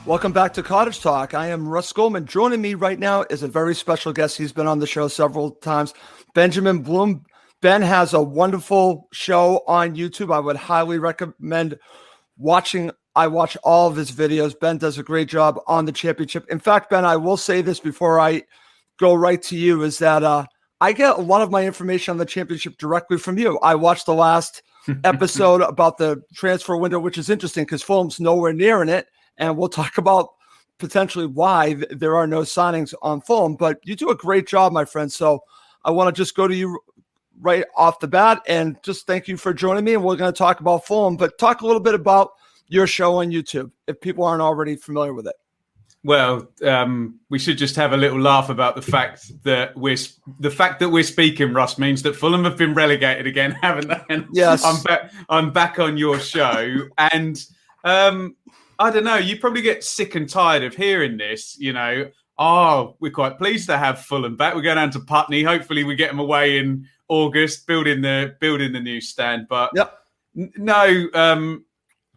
Welcome back to Cottage Talk. I am Russ Goldman. Joining me right now is a very special guest. He's been on the show several times, Benjamin Bloom. Ben has a wonderful show on YouTube. I would highly recommend watching. I watch all of his videos. Ben does a great job on the championship. In fact, Ben, I will say this before I go right to you, is that I get a lot of my information on the championship directly from you. I watched the last episode about the transfer window, which is interesting because Fulham's nowhere near in it. And we'll talk about potentially why there are no signings on Fulham. But you do a great job, my friend. So I want to just go to you right off the bat and just thank you for joining me. And we're going to talk about Fulham, but talk a little bit about your show on YouTube if people aren't already familiar with it. Well, we should just have a little laugh about the fact that we're speaking, Russ, means that Fulham have been relegated again, haven't they? And yes, I'm back on your show, and I don't know. You probably get sick and tired of hearing this. You know, we're quite pleased to have Fulham back. We're going down to Putney. Hopefully, we get them away in August, building the new stand. But no,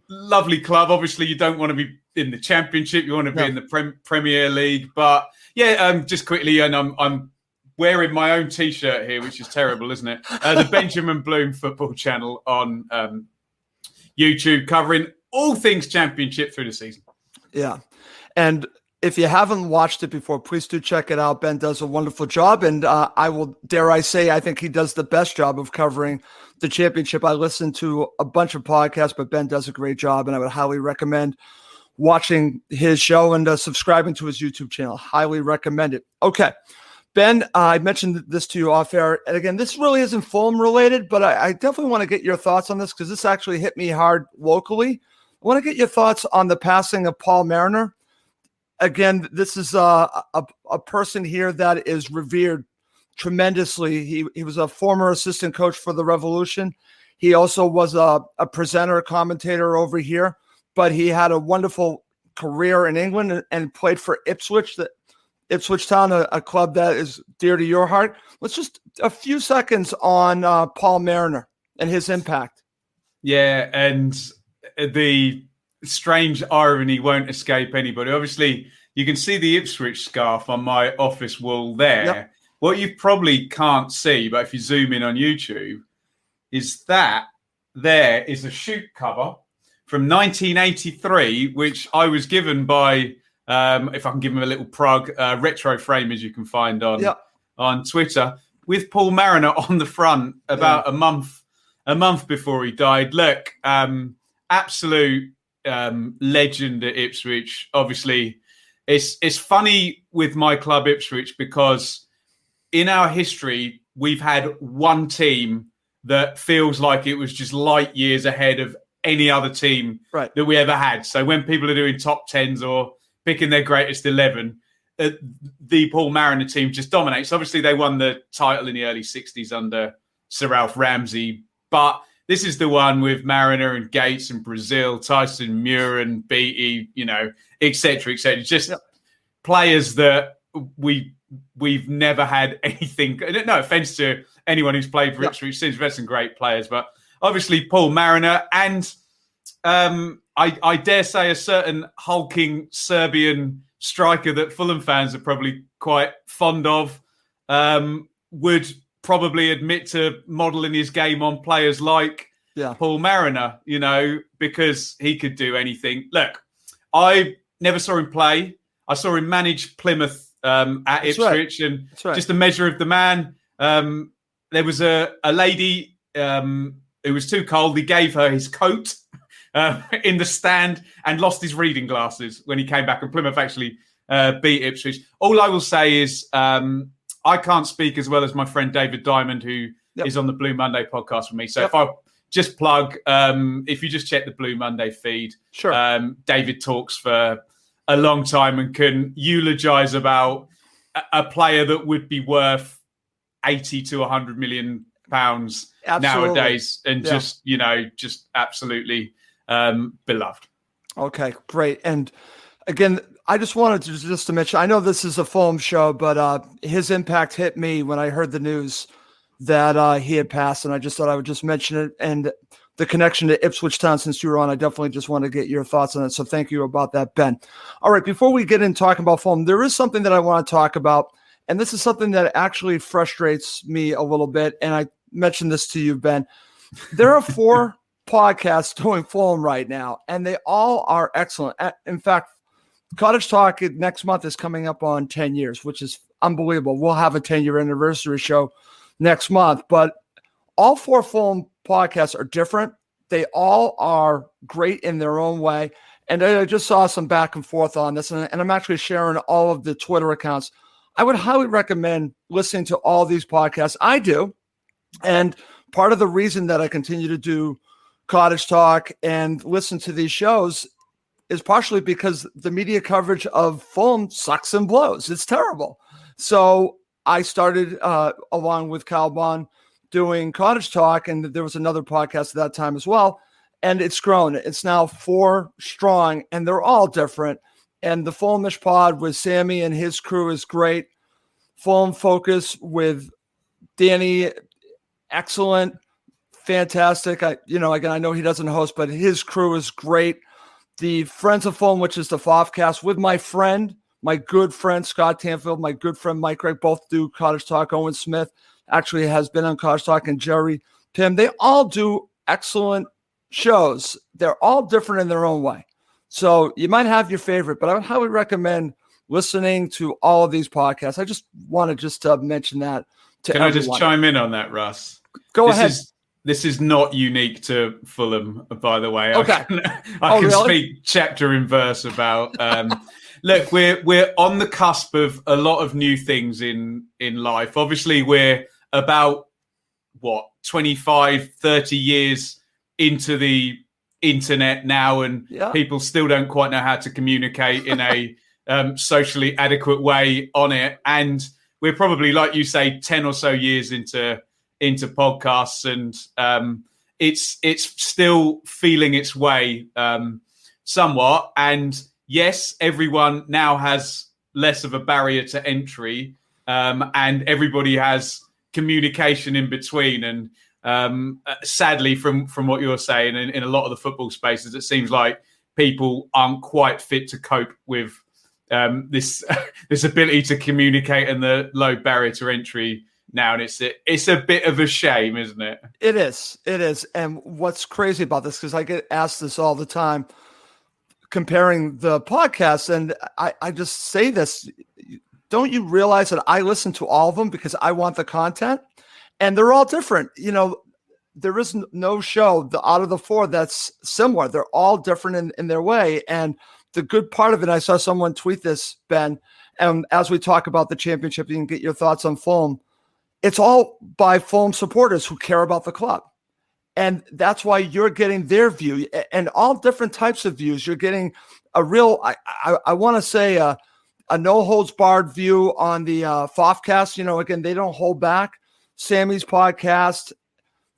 lovely club. Obviously, you don't want to be in the Championship. You want to be in the Premier League. But yeah, just quickly, and I'm wearing my own T-shirt here, which is terrible, isn't it? The Benjamin Bloom Football Channel on YouTube, covering all things Championship through the season. Yeah, and if you haven't watched it before, please do check it out. Ben does a wonderful job, and I will dare I say I think he does the best job of covering the Championship. I listen to a bunch of podcasts, but Ben does a great job, and I would highly recommend watching his show and subscribing to his YouTube channel. Highly recommend it. Okay, Ben, I mentioned this to you off air, and again, this really isn't Fulham related, but I definitely want to get your thoughts on this because this actually hit me hard locally. I want to get your thoughts on the passing of Paul Mariner. Again, this is a person here that is revered tremendously. He was a former assistant coach for the Revolution. He also was a presenter, commentator over here, but he had a wonderful career in England and played for Ipswich Town, a club that is dear to your heart. Let's just a few seconds on Paul Mariner and his impact. Yeah, and the strange irony won't escape anybody. Obviously, you can see the Ipswich scarf on my office wall there. Yep. What you probably can't see, but if you zoom in on YouTube, is that there is a shoot cover from 1983, which I was given by, if I can give him a little plug, Retro Framers you can find on Twitter, with Paul Mariner on the front about a month before he died. Look, absolute legend at Ipswich. Obviously, it's funny with my club Ipswich because in our history we've had one team that feels like it was just light years ahead of any other team that we ever had. So when people are doing top 10s or picking their greatest 11, the Paul Mariner team just dominates. Obviously, they won the title in the early 60s under Sir Ralph Ramsey, but this is the one with Mariner and Gates and Brazil, Tyson Muir and Beattie, et cetera, et cetera. Just players that we've never had anything. No offense to anyone who's played for Ipswich since. We've had some great players, but obviously Paul Mariner and I dare say a certain hulking Serbian striker that Fulham fans are probably quite fond of would probably admit to modelling his game on players like Paul Mariner, because he could do anything. Look, I never saw him play. I saw him manage Plymouth at Ipswich, and just a measure of the man. There was a lady who was too cold. He gave her his coat in the stand and lost his reading glasses when he came back, and Plymouth actually beat Ipswich. All I will say is I can't speak as well as my friend David Diamond, who is on the Blue Monday podcast with me. So if I just plug, if you just check the Blue Monday feed, David talks for a long time and can eulogise about a player that would be worth 80 to 100 million pounds nowadays, and just absolutely beloved. Okay, great. And again, I just wanted to mention, I know this is a Fulham show, but his impact hit me when I heard the news that he had passed, and I just thought I would just mention it. And the connection to Ipswich Town since you were on. I definitely just want to get your thoughts on it. So thank you about that, Ben. All right, before we get in talking about Fulham, there is something that I want to talk about, and this is something that actually frustrates me a little bit, and I mentioned this to you, Ben. There are 4 podcasts doing Fulham right now, and they all are excellent. In fact, Cottage Talk next month is coming up on 10 years, which is unbelievable. We'll have a 10-year anniversary show next month, but all 4 Fulham podcasts are different. They all are great in their own way. And I just saw some back and forth on this, and I'm actually sharing all of the Twitter accounts. I would highly recommend listening to all these podcasts. I do. And part of the reason that I continue to do Cottage Talk and listen to these shows is partially because the media coverage of Fulham sucks and blows. It's terrible. So I started, along with Calbon, doing Cottage Talk, and there was another podcast at that time as well, and it's grown. It's now 4 strong, and they're all different. And the Fulhamish pod with Sammy and his crew is great. Fulham Focus with Danny, excellent, fantastic. Again, I know he doesn't host, but his crew is great. The Friends of Fulham, which is the Fofcast, with my good friend Scott Tanfield, my good friend Mike Gregg, both do Cottage Talk. Owen Smith actually has been on Cottage Talk, and Jerry Pym. They all do excellent shows. They're all different in their own way. So you might have your favorite, but I would highly recommend listening to all of these podcasts. I just wanted to mention that to everyone. I just chime in on that, Russ? Go ahead. This is not unique to Fulham, by the way. Okay. I can speak chapter and verse about. Look, we're on the cusp of a lot of new things in life. Obviously, we're about 25, 30 years into the internet now, and people still don't quite know how to communicate in a socially adequate way on it. And we're probably, like you say, 10 or so years into podcasts, and it's still feeling its way somewhat. And yes, everyone now has less of a barrier to entry, and everybody has communication in between. And sadly, from what you're saying, in a lot of the football spaces, it seems like people aren't quite fit to cope with this ability to communicate and the low barrier to entry now, and it's a bit of a shame, isn't it? It is. And what's crazy about this, because I get asked this all the time, comparing the podcasts, and I just say this: don't you realize that I listen to all of them because I want the content, and they're all different. There is no show out of the 4 that's similar. They're all different in their way, and the good part of it, I saw someone tweet this, Ben, and as we talk about the championship, you can get your thoughts on Fulham. It's all by Fulham supporters who care about the club. And that's why you're getting their view, and all different types of views. You're getting a real, I want to say, a no-holds-barred view on the Fofcast. Again, they don't hold back. Sammy's podcast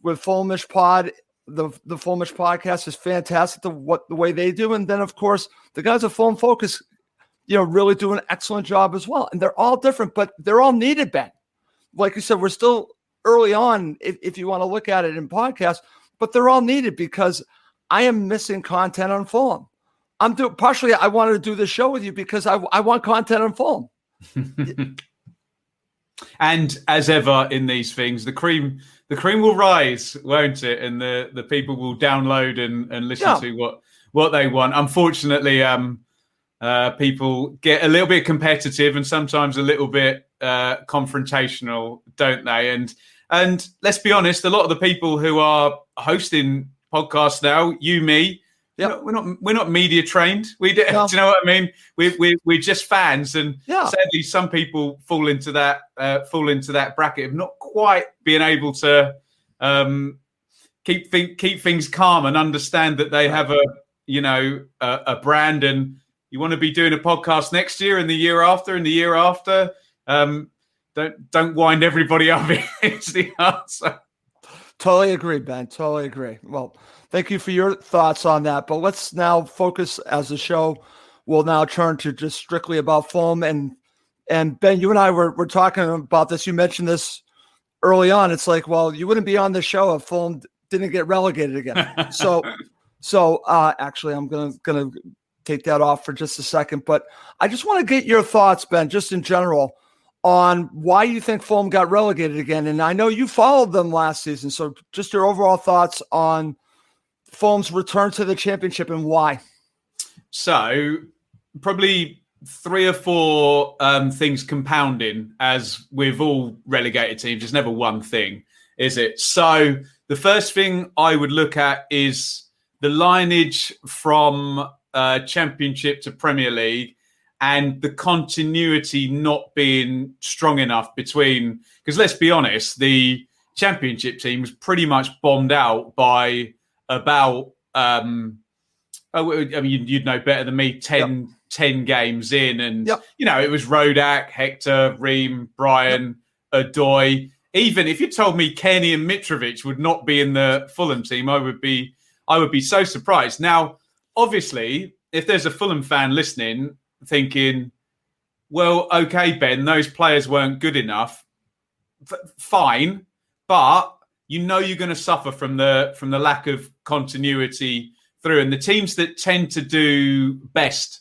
with Fulhamish Pod, the Fulhamish podcast is fantastic, the way they do. And then, of course, the guys at Fulham Focus, really do an excellent job as well. And they're all different, but they're all needed, Ben. Like you said, we're still early on, if you want to look at it in podcasts, but they're all needed because I am missing content on Fulham. Partially, I wanted to do this show with you because I want content on Fulham. And as ever in these things, the cream will rise, won't it? And the people will download and listen to what they want. Unfortunately, people get a little bit competitive and sometimes a little bit confrontational, don't they? And let's be honest, a lot of the people who are hosting podcasts now, me, we're not media trained. Do you know what I mean? We're just fans, and sadly, some people fall into that bracket of not quite being able to keep things calm and understand that they have a brand, and you want to be doing a podcast next year and the year after and the year after. Don't wind everybody up. Is the answer. Totally agree, Ben. Totally agree. Well, thank you for your thoughts on that. But let's now focus, as the show will now turn to just strictly about Fulham. And Ben, you and I were talking about this. You mentioned this early on. It's like, well, you wouldn't be on the show if Fulham didn't get relegated again. So actually, I'm gonna take that off for just a second. But I just want to get your thoughts, Ben, just in general, on why you think Fulham got relegated again. And I know you followed them last season, so just your overall thoughts on Fulham's return to the championship and why. So probably 3 or 4 things compounding, as with all relegated teams. There's never one thing, is it? So the first thing I would look at is the lineage from Championship to Premier League, and the continuity not being strong enough between, because let's be honest, the Championship team was pretty much bombed out by about, you'd know better than me, 10 games in. And, it was Rodak, Hector, Ream, Bryan, Adebayo. Even if you told me Kenny and Mitrovic would not be in the Fulham team, I would be so surprised. Now, obviously, if there's a Fulham fan listening thinking, well, okay, Ben, those players weren't good enough, fine, but you're going to suffer from the lack of continuity through. And the teams that tend to do best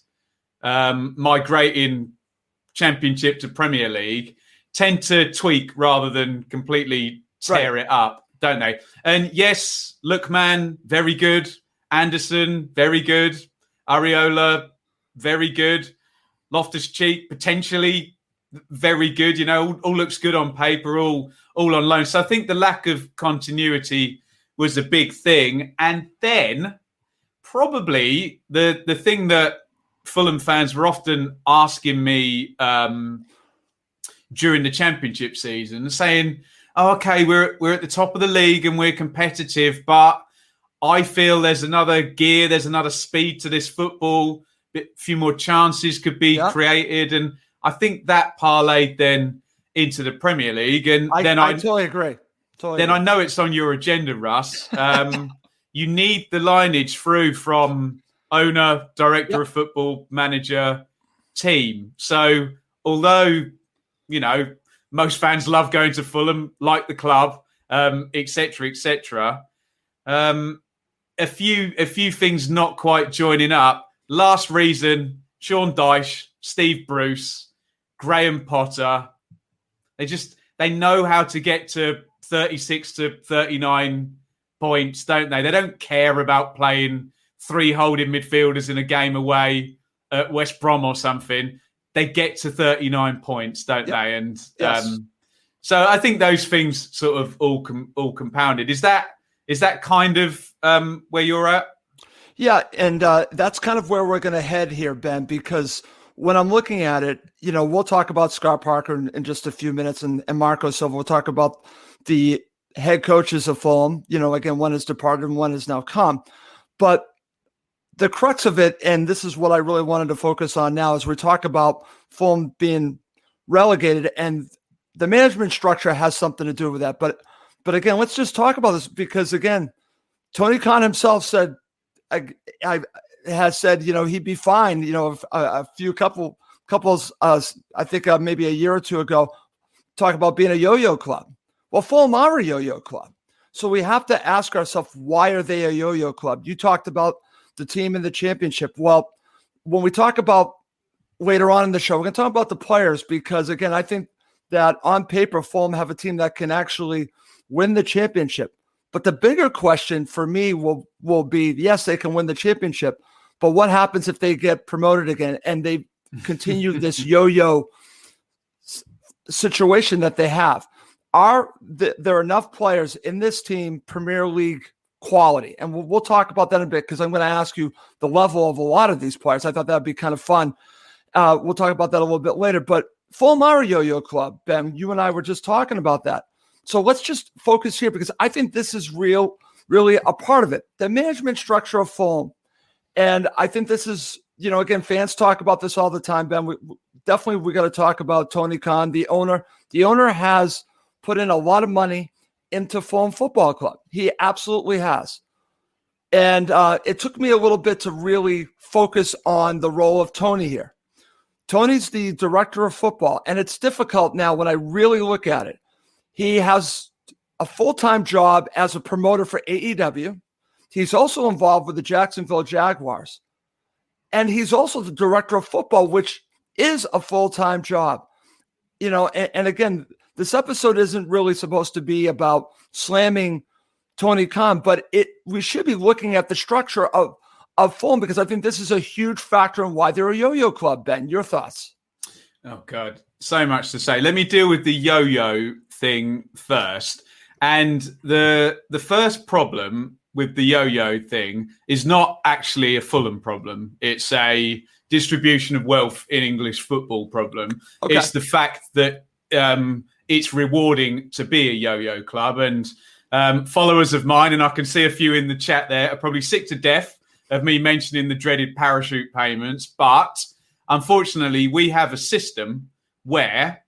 migrating Championship to Premier League tend to tweak rather than completely tear it up, don't they? And yes, Lookman, very good. Anderson, very good. Areola, very good. Loftus-Cheek, potentially very good. All looks good on paper, all on loan. So I think the lack of continuity was a big thing. And then probably the thing that Fulham fans were often asking me during the Championship season, saying, oh, okay, we're at the top of the league and we're competitive, but I feel there's another gear, there's another speed to this football. A few more chances could be created. And I think that parlayed then into the Premier League. And I totally agree. I know it's on your agenda, Russ. You need the lineage through from owner, director of football, manager, team. So although, most fans love going to Fulham, like the club, et cetera, a few things not quite joining up. Last reason, Sean Dyche, Steve Bruce, Graham Potter, they know how to get to 36 to 39 points, don't they? They don't care about playing 3 holding midfielders in a game away at West Brom or something. They get to 39 points, don't they? And so I think those things sort of all compounded. Is that kind of where you're at? Yeah, and that's kind of where we're going to head here, Ben, because when I'm looking at it, we'll talk about Scott Parker in just a few minutes and Marco Silva. We'll talk about the head coaches of Fulham. Again, one has departed and one has now come. But the crux of it, and this is what I really wanted to focus on now, is we talk about Fulham being relegated, and the management structure has something to do with that. But again, let's just talk about this because, again, Tony Khan himself said, has said, he'd be fine. A few couples, I think maybe a year or two ago, talk about being a yo-yo club. Well, Fulham are a yo-yo club. So we have to ask ourselves, why are they a yo-yo club? You talked about the team in the Championship. Well, when we talk about later on in the show, we're going to talk about the players because, again, I think that on paper, Fulham have a team that can actually win the Championship. But the bigger question for me will be, yes, they can win the Championship, but what happens if they get promoted again and they continue this yo-yo situation that they have? Are there enough players in this team, Premier League quality? And we'll talk about that in a bit because I'm going to ask you the level of a lot of these players. I thought that would be kind of fun. We'll talk about that a little bit later. But Fulham are a yo-yo club, Ben. You and I were just talking about that. So let's just focus here because I think this is really a part of it. The management structure of Fulham. And I think this is, again, fans talk about this all the time, Ben. We got to talk about Tony Khan, the owner. The owner has put in a lot of money into Fulham Football Club. He absolutely has. And it took me a little bit to really focus on the role of Tony here. Tony's the director of football, and it's difficult now when I really look at it. He has a full-time job as a promoter for AEW. He's also involved with the Jacksonville Jaguars. And he's also the director of football, which is a full-time job. And again, this episode isn't really supposed to be about slamming Tony Khan, but we should be looking at the structure of Fulham, because I think this is a huge factor in why they're a yo-yo club. Ben, your thoughts? Oh, God. So much to say. Let me deal with the yo-yo thing first. And the first problem with the yo-yo thing is not actually a Fulham problem. It's a distribution of wealth in English football problem. Okay. It's the fact that it's rewarding to be a yo-yo club. And followers of mine, and I can see a few in the chat there, are probably sick to death of me mentioning the dreaded parachute payments. But unfortunately, we have a system where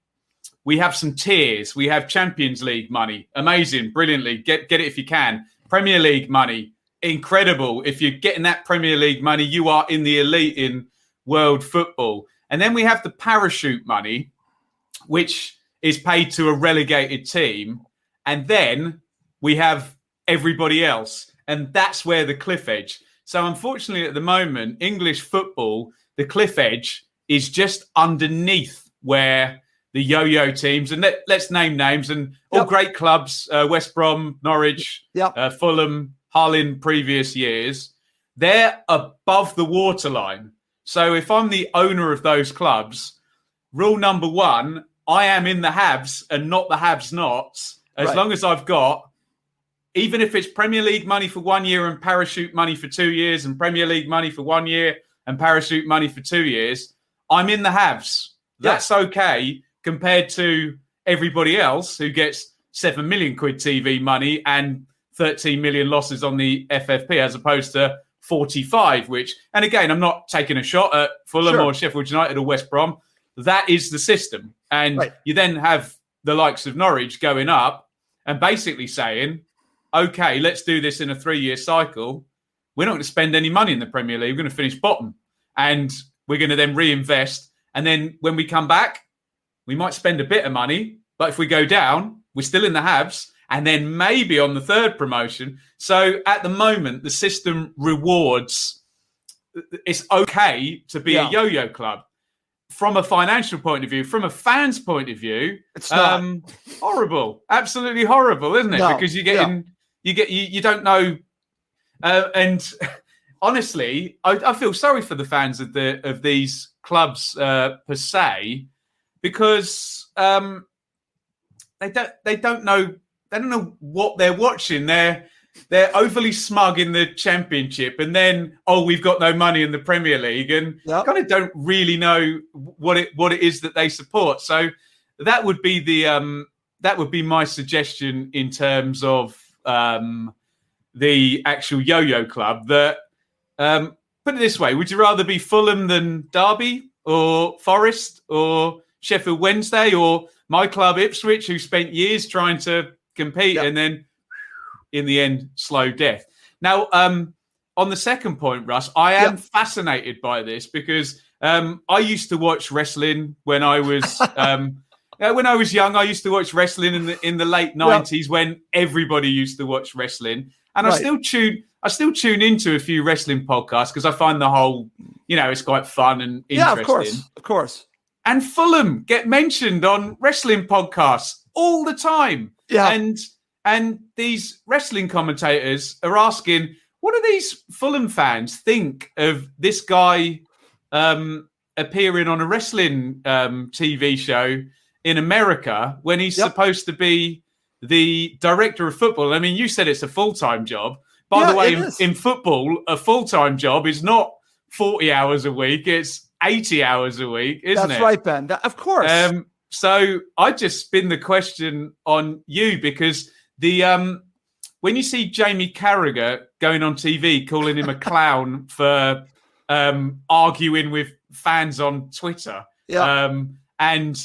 we have some tiers. We have Champions League money. Amazing. Brilliantly. Get it if you can. Premier League money. Incredible. If you're getting that Premier League money, you are in the elite in world football. And then we have the parachute money, which is paid to a relegated team. And then we have everybody else. And that's where the cliff edge. So unfortunately, at the moment, English football, the cliff edge is just underneath where the yo-yo teams, and let's name names, and all great clubs, West Brom, Norwich, Fulham, Hull in previous years, they're above the waterline. So if I'm the owner of those clubs, rule number one, I am in the haves and not the haves-nots, as long as I've got, even if it's Premier League money for 1 year and parachute money for 2 years, and Premier League money for 1 year and parachute money for 2 years, I'm in the haves. That's okay compared to everybody else who gets 7 million quid TV money and 13 million losses on the FFP, as opposed to 45, which, and again, I'm not taking a shot at Fulham or Sheffield United or West Brom. That is the system. And you then have the likes of Norwich going up and basically saying, okay, let's do this in a 3-year cycle. We're not going to spend any money in the Premier League. We're going to finish bottom. And we're going to then reinvest. And then when we come back, we might spend a bit of money. But if we go down, we're still in the haves. And then maybe on the third promotion. So at the moment, the system rewards. It's okay to be a yo-yo club. From a financial point of view, from a fan's point of view, it's not. Horrible. Absolutely horrible, isn't it? No. Because you don't know. And honestly, I feel sorry for the fans of these clubs per se, because they don't know what they're watching. They're overly smug in the Championship, and then we've got no money in the Premier League, and kind of don't really know what it is that they support. So that would be my suggestion in terms of the actual yo-yo club. That put it this way: would you rather be Fulham than Derby, or Forest, or Sheffield Wednesday, or my club Ipswich, who spent years trying to compete and then, in the end, slow death? Now, on the second point, Russ, I am fascinated by this because I used to watch wrestling when I was young. I used to watch wrestling in the late 90s when everybody used to watch wrestling, and I still tune into a few wrestling podcasts because I find the whole, it's quite fun and interesting. Of course. And Fulham get mentioned on wrestling podcasts all the time. Yeah. And these wrestling commentators are asking, what do these Fulham fans think of this guy appearing on a wrestling TV show in America when he's supposed to be the director of football? I mean, you said it's a full-time job. By the way, in football, a full-time job is not 40 hours a week. It's 80 hours a week, isn't it? That's right, Ben. Of course. So I just spin the question on you, because when you see Jamie Carragher going on TV calling him a clown for arguing with fans on Twitter, and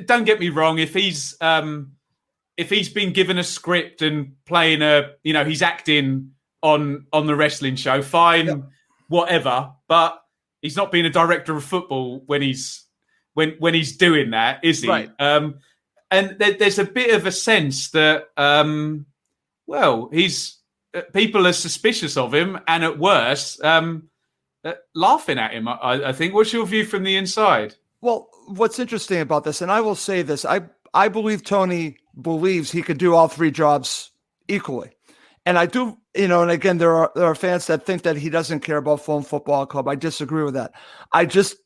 don't get me wrong, if he's been given a script and playing he's acting on the wrestling show, fine, whatever, but he's not being a director of football when he's doing that, is he? Right. And there's a bit of a sense that, he's people are suspicious of him, and at worst, laughing at him. I think. What's your view from the inside? Well, what's interesting about this, and I will say this, I believe Tony believes he could do all three jobs equally. And I do, and again, there are fans that think that he doesn't care about Fulham Football Club. I disagree with that. I just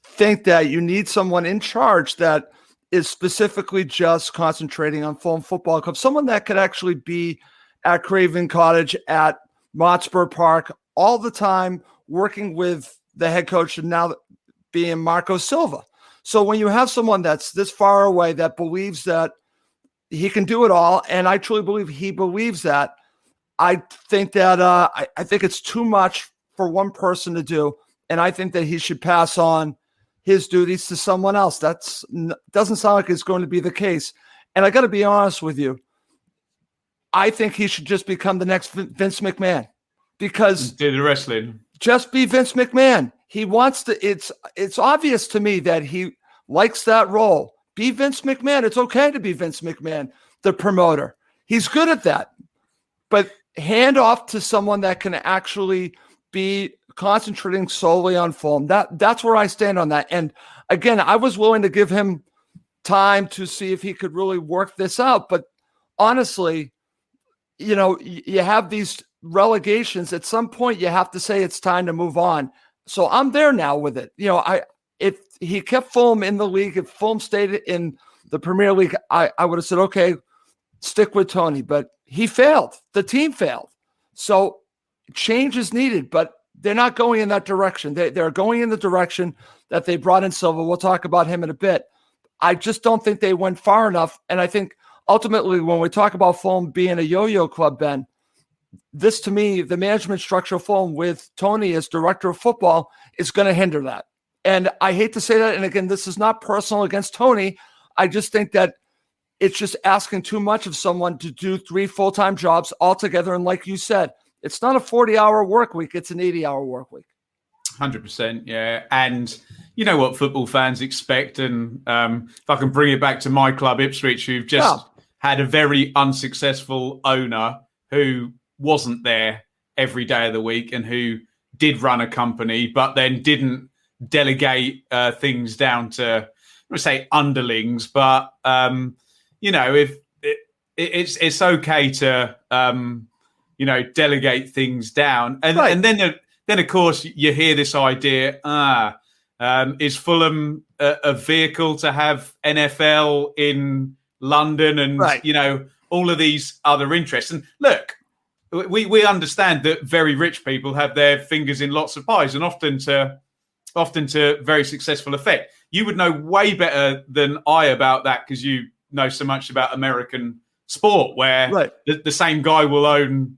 think that you need someone in charge that is specifically just concentrating on Fulham Football Club, someone that could actually be at Craven Cottage, at Motspur Park all the time, working with the head coach, and now being Marco Silva. So when you have someone that's this far away that believes that he can do it all, and I truly believe he believes that, I think that I think it's too much for one person to do, and I think that he should pass on his duties to someone else. Doesn't sound like it's going to be the case. And I got to be honest with you, I think he should just become the next Vince McMahon, because do the wrestling. Just be Vince McMahon. He wants to. It's obvious to me that he likes that role. Be Vince McMahon. It's okay to be Vince McMahon, the promoter. He's good at that. But hand off to someone that can actually be concentrating solely on Fulham. That's where I stand on that. And again, I was willing to give him time to see if he could really work this out. But honestly, you have these relegations. At some point, you have to say it's time to move on. So I'm there now with it. If he kept Fulham in the league, if Fulham stayed in the Premier League, I would have said, okay, stick with Tony. But he failed. The team failed. So change is needed, but they're not going in that direction. They're going in the direction that they brought in Silva. We'll talk about him in a bit. I just don't think they went far enough. And I think ultimately, when we talk about Fulham being a yo-yo club, Ben, this to me, the management structure of Fulham with Tony as director of football is going to hinder that. And I hate to say that. And again, this is not personal against Tony. I just think that it's just asking too much of someone to do 3 full-time jobs altogether. And like you said, it's not a 40-hour work week. It's an 80-hour work week. 100%, yeah. And you know what football fans expect. And if I can bring it back to my club, Ipswich, who've just had a very unsuccessful owner who wasn't there every day of the week and who did run a company, but then didn't delegate things down to, I would say, underlings. But, if it's okay to, delegate things down. And then, of course, you hear this idea, is Fulham a vehicle to have NFL in London and, all of these other interests? And look, we understand that very rich people have their fingers in lots of pies, and often to very successful effect. You would know way better than I about that, because you know so much about American sport, where the same guy will own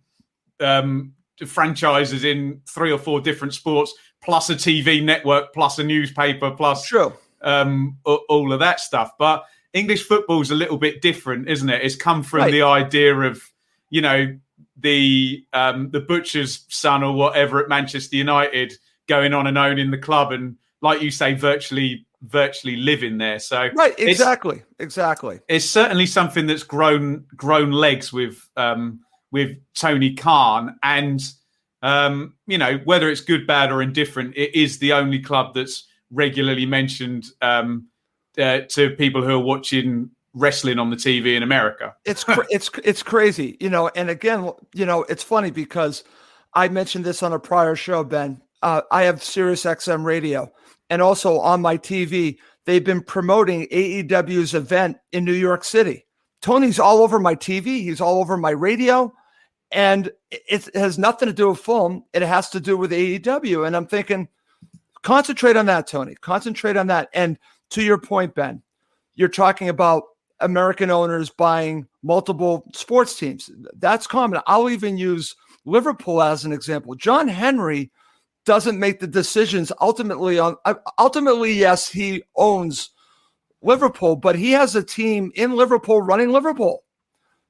franchises in 3 or 4 different sports, plus a TV network, plus a newspaper, plus all of that stuff. But English football is a little bit different, isn't it? It's come from the idea of, the butcher's son or whatever at Manchester United going on and owning the club, and like you say, virtually living there. So exactly. It's certainly something that's grown legs with Tony Khan, and whether it's good, bad, or indifferent, it is the only club that's regularly mentioned to people who are watching wrestling on the TV in America. It's crazy, and again, it's funny because I mentioned this on a prior show, Ben. I have Sirius XM radio, and also on my TV, they've been promoting AEW's event in New York City. Tony's all over my TV. He's all over my radio, and it has nothing to do with Fulham. It has to do with AEW. And I'm thinking, concentrate on that, Tony. Concentrate on that. And to your point, Ben, you're talking about American owners buying multiple sports teams. That's common. I'll even use Liverpool as an example. John Henry doesn't make the decisions ultimately, yes, he owns Liverpool, but he has a team in Liverpool running Liverpool.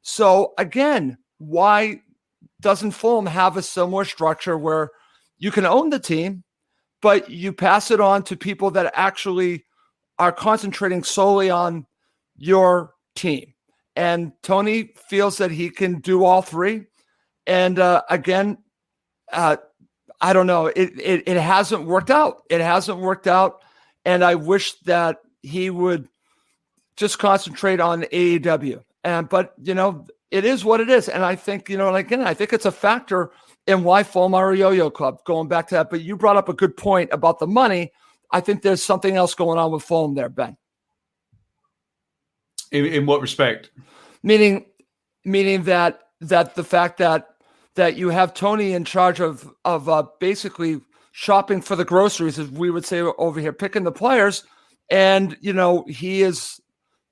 So again, why doesn't Fulham have a similar structure where you can own the team, but you pass it on to people that actually are concentrating solely on your team. And Tony feels that he can do all three. And again, I don't know. It hasn't worked out. It hasn't worked out. And I wish that he would just concentrate on AEW. But it is what it is. And I think, and again, I think it's a factor in why Fulham are a yo-yo club, going back to that. But you brought up a good point about the money. I think there's something else going on with Fulham there, Ben. In what respect? Meaning that the fact that you have Tony in charge of basically shopping for the groceries, as we would say over here, picking the players, and he is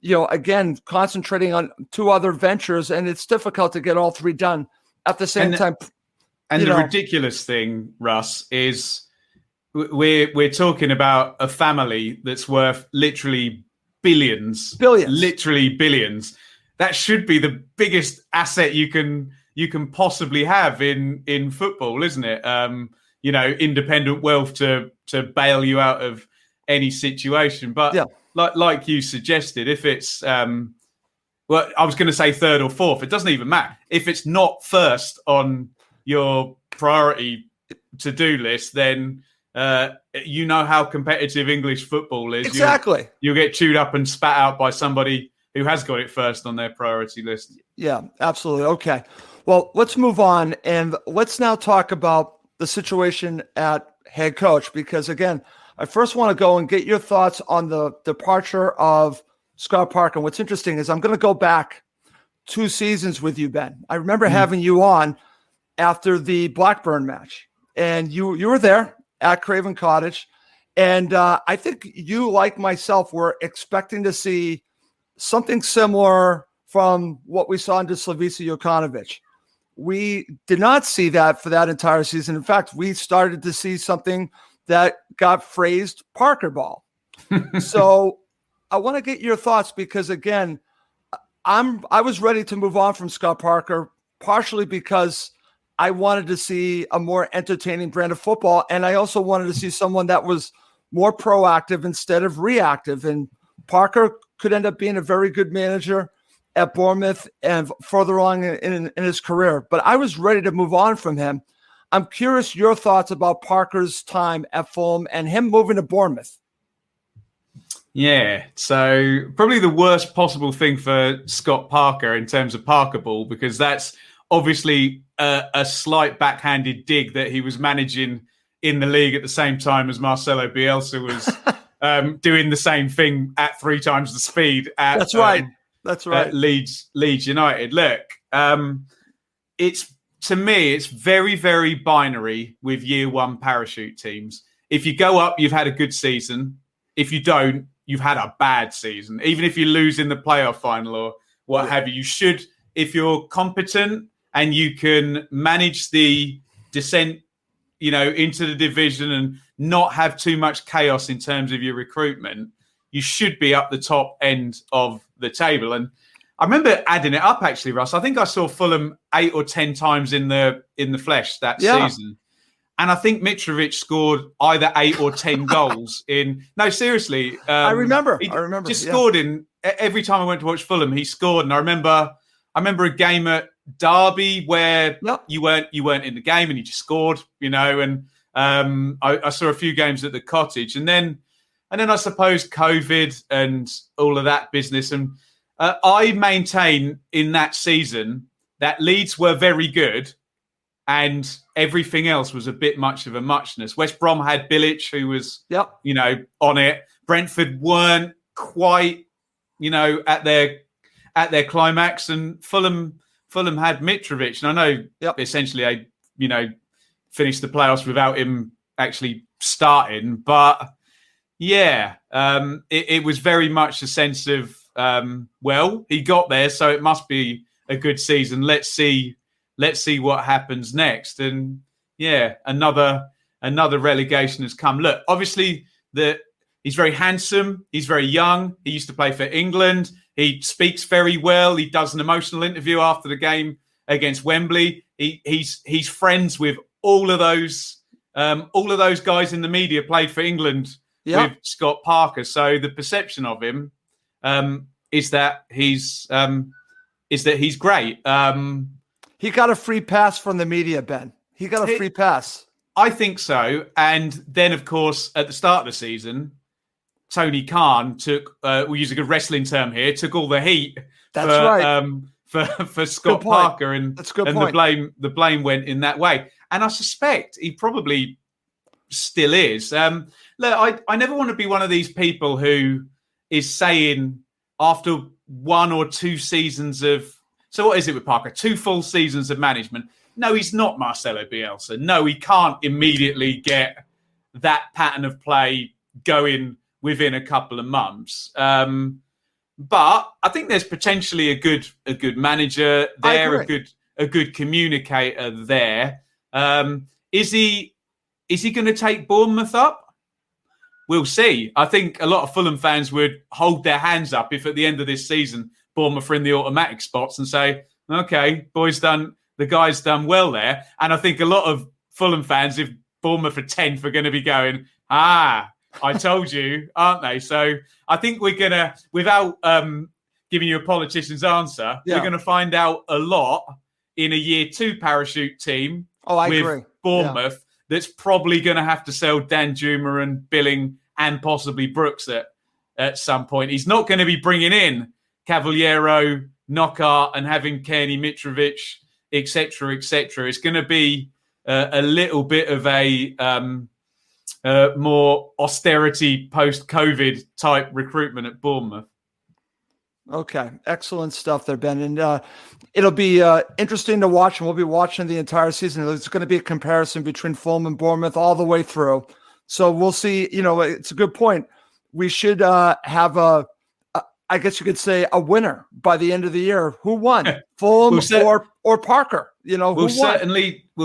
again concentrating on two other ventures, and it's difficult to get all three done at the same time. And the ridiculous thing, Russ, is we're talking about a family that's worth literally billions, literally billions. That should be the biggest asset you can possibly have in football, isn't it? Independent wealth to bail you out of any situation. But like you suggested, if it's I was going to say third or fourth, it doesn't even matter. If it's not first on your priority to-do list, then how competitive English football is. Exactly. You'll get chewed up and spat out by somebody who has got it first on their priority list. Yeah, absolutely. Okay. Well, let's move on, and let's now talk about the situation at head coach, because, again, I first want to go and get your thoughts on the departure of Scott Parker. And what's interesting is I'm going to go back 2 seasons with you, Ben. I remember having you on after the Blackburn match, and you were there at Craven Cottage, and I think you, like myself, were expecting to see something similar from what we saw into Slavica Jokanovic. We did not see that for that entire season. In fact, we started to see something that got phrased Parker ball. So I want to get your thoughts, because, again, I was ready to move on from Scott Parker, partially because I wanted to see a more entertaining brand of football, and I also wanted to see someone that was more proactive instead of reactive. And Parker could end up being a very good manager at Bournemouth and further along in his career. But I was ready to move on from him. I'm curious your thoughts about Parker's time at Fulham and him moving to Bournemouth. Yeah, so probably the worst possible thing for Scott Parker in terms of Parker ball, because that's obviously a slight backhanded dig that he was managing in the league at the same time as Marcelo Bielsa was doing the same thing at 3 times the speed. That's right. That's right. Leeds United. Look, to me, it's very, very binary with year one parachute teams. If you go up, you've had a good season. If you don't, you've had a bad season. Even if you lose in the playoff final or what have you, you should, if you're competent and you can manage the descent, into the division and not have too much chaos in terms of your recruitment, you should be up the top end of the table. And I remember adding it up, actually, Russ. I think I saw Fulham 8 or 10 times in the flesh that season. And I think Mitrovic scored either 8 or 10 goals in. No, seriously. I remember. He just scored in every time I went to watch Fulham. He scored, and I remember a game at Derby where you weren't in the game and he just scored. And I saw a few games at the Cottage, and then I suppose COVID and all of that business. And I maintain in that season that Leeds were very good, and everything else was a bit much of a muchness. West Brom had Bilic, who was, on it. Brentford weren't quite, at their climax, and Fulham had Mitrovic. And I know essentially finished the playoffs without him actually starting, but it was very much a sense of, he got there, so it must be a good season. Let's see what happens next. And another relegation has come. Look, obviously he's very handsome. He's very young. He used to play for England. He speaks very well. He does an emotional interview after the game against Wembley. He's friends with all of those guys in the media played for England with Scott Parker. So the perception of him is that he's great. He got a free pass from the media, Ben. He got a free pass. I think so. And then, of course, at the start of the season, Tony Khan took, we'll use a good wrestling term here, took all the heat for Scott Parker, and the blame went in that way. And I suspect he probably still is. Look, I never want to be one of these people who is saying after 1 or 2 seasons of, so what is it with Parker? 2 full seasons of management. No, he's not Marcelo Bielsa. No, he can't immediately get that pattern of play going within a couple of months. But I think there's potentially a good manager there, a good communicator there. Is he going to take Bournemouth up? We'll see. I think a lot of Fulham fans would hold their hands up if at the end of this season Bournemouth are in the automatic spots and say, "Okay, the guy's done well there." And I think a lot of Fulham fans, if Bournemouth are 10th, are going to be going, "I told you," aren't they? So I think we're going to, without giving you a politician's answer, we're going to find out a lot in a year 2 parachute team with Bournemouth that's probably going to have to sell Dan Juma and Billing and possibly Brooks at some point. He's not going to be bringing in Cavaleiro, Knockaert and having Kearney, Mitrovic, etc., etc. It's going to be a little bit of a more austerity post-COVID type recruitment at Bournemouth. Okay, excellent stuff there, Ben. And it'll be interesting to watch, and we'll be watching the entire season. There's going to be a comparison between Fulham and Bournemouth all the way through. So we'll see. It's a good point. We should have I guess you could say, a winner by the end of the year. Who won? Fulham or Parker? We'll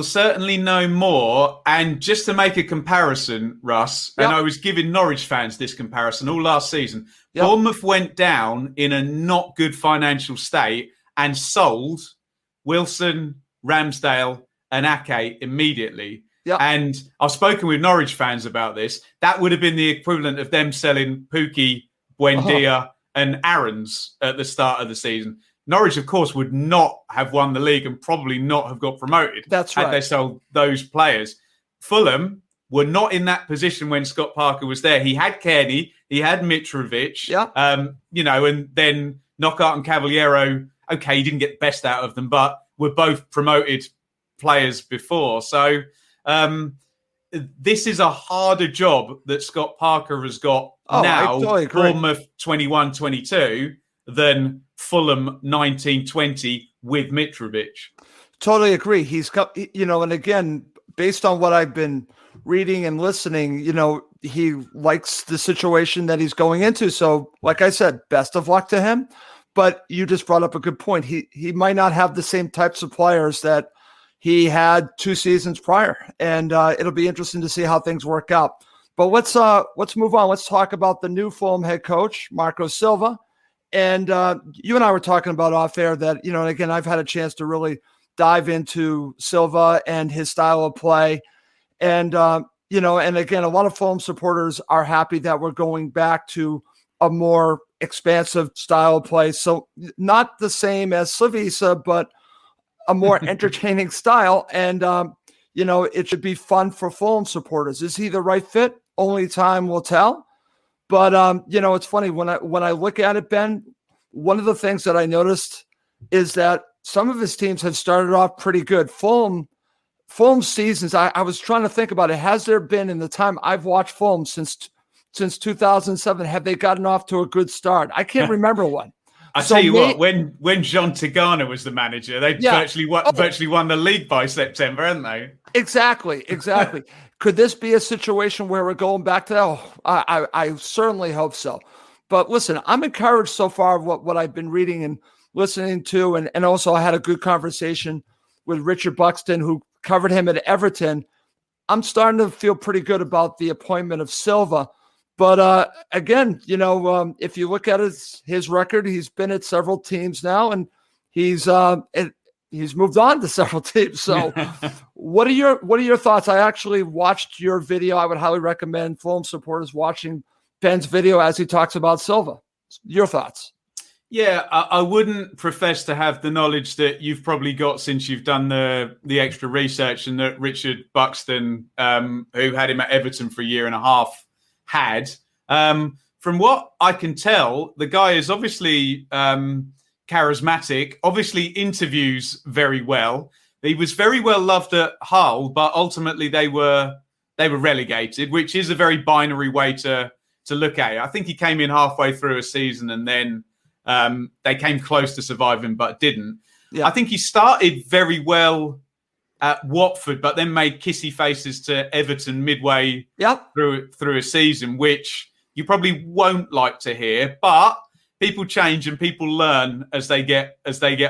certainly know more. And just to make a comparison, Russ, and I was giving Norwich fans this comparison all last season. Yep. Bournemouth went down in a not good financial state and sold Wilson, Ramsdale, and Ake immediately. Yep. And I've spoken with Norwich fans about this. That would have been the equivalent of them selling Pukki, Buendia, and Aarons at the start of the season. Norwich, of course, would not have won the league and probably not have got promoted. That's right. Had they sold those players. Fulham were not in that position when Scott Parker was there. He had Kearney, he had Mitrovic, and then Knockaert and Cavaleiro. Okay, he didn't get the best out of them, but were both promoted players before. So this is a harder job that Scott Parker has got now, totally Bournemouth 21-22, than Fulham 19-20 with Mitrovic. Totally agree. He's got, and again, based on what I've been reading and listening, he likes the situation that he's going into. So, like I said, best of luck to him. But you just brought up a good point. He might not have the same types of players that he had 2 seasons prior, and it'll be interesting to see how things work out. But let's move on. Let's talk about the new Fulham head coach, Marco Silva. And you and I were talking about off air that, and again, I've had a chance to really dive into Silva and his style of play. And, and again, a lot of Fulham supporters are happy that we're going back to a more expansive style of play. So not the same as Slavisa, but a more entertaining style. And, it should be fun for Fulham supporters. Is he the right fit? Only time will tell. But, it's funny when I look at it, Ben, one of the things that I noticed is that some of his teams have started off pretty good. Fulham seasons, I was trying to think about it. Has there been, in the time I've watched Fulham since 2007, have they gotten off to a good start? I can't remember one. I tell you what, when John Tigana was the manager, they virtually won the league by September, hadn't they? Exactly. Could this be a situation where we're going back to that? Oh, I certainly hope so. But listen, I'm encouraged so far of what I've been reading and listening to. And also I had a good conversation with Richard Buxton, who covered him at Everton. I'm starting to feel pretty good about the appointment of Silva. But again, if you look at his record, he's been at several teams now, and he's moved on to several teams. So what are your thoughts? I actually watched your video. I would highly recommend Fulham supporters watching Ben's video as he talks about Silva. Your thoughts? Yeah, I wouldn't profess to have the knowledge that you've probably got since you've done the extra research, and that Richard Buxton, who had him at Everton for a year and a half, had. From what I can tell, the guy is obviously charismatic, obviously interviews very well. He was very well loved at Hull, but ultimately they were relegated, which is a very binary way to look at it. I think he came in halfway through a season and then they came close to surviving, but didn't. Yeah. I think he started very well at Watford, but then made kissy faces to Everton midway through a season, which you probably won't like to hear. But people change and people learn as they get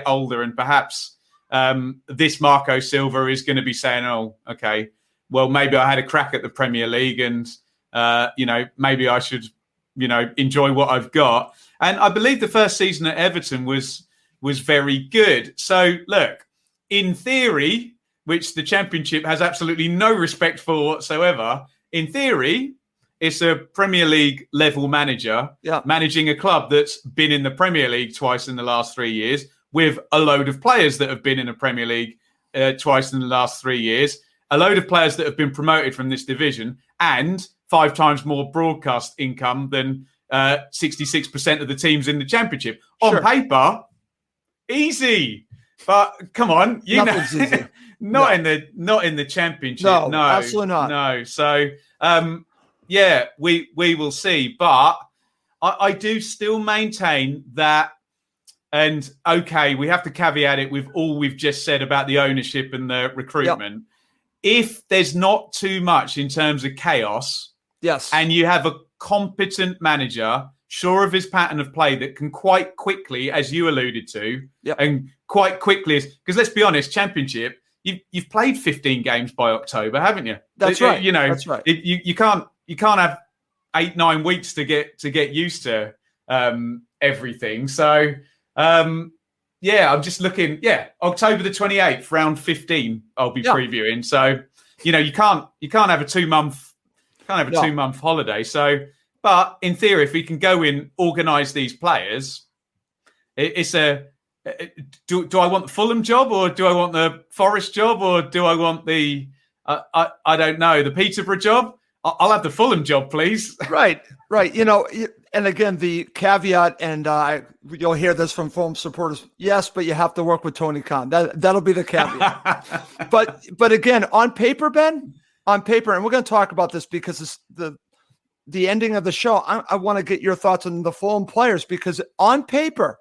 older, and perhaps this Marco Silva is going to be saying, "Oh, okay, well, maybe I had a crack at the Premier League, and maybe I should, enjoy what I've got." And I believe the first season at Everton was very good. So, look, in theory, which the Championship has absolutely no respect for whatsoever, in theory, it's a Premier League level manager managing a club that's been in the Premier League twice in the last 3 years, with a load of players that have been in the Premier League twice in the last 3 years, a load of players that have been promoted from this division, and 5 times more broadcast income than 66% of the teams in the Championship. On paper, easy, but come on, Nothing's easy. not in the Championship. No, absolutely not. No. So we will see, but I do still maintain that. And okay, we have to caveat it with all we've just said about the ownership and the recruitment. If there's not too much in terms of chaos, and you have a competent manager, sure of his pattern of play, that can quite quickly, as you alluded to, and quite quickly, because let's be honest, Championship, you've played 15 games by October, haven't you? That's right. That's right. You can't have 8-9 weeks to get used to everything. So. I'm just looking. October the 28th, round 15. I'll be previewing. So, you can't have a 2-month holiday. So, but in theory, if we can go in, organise these players, it's a. Do I want the Fulham job, or do I want the Forest job, or do I want the? I don't know, the Peterborough job. I'll have the Fulham job, please. Right. And again, the caveat, and you'll hear this from Fulham supporters. Yes, but you have to work with Tony Khan. That'll be the caveat. but again, on paper, Ben, and we're going to talk about this because it's the ending of the show. I want to get your thoughts on the Fulham players, because on paper,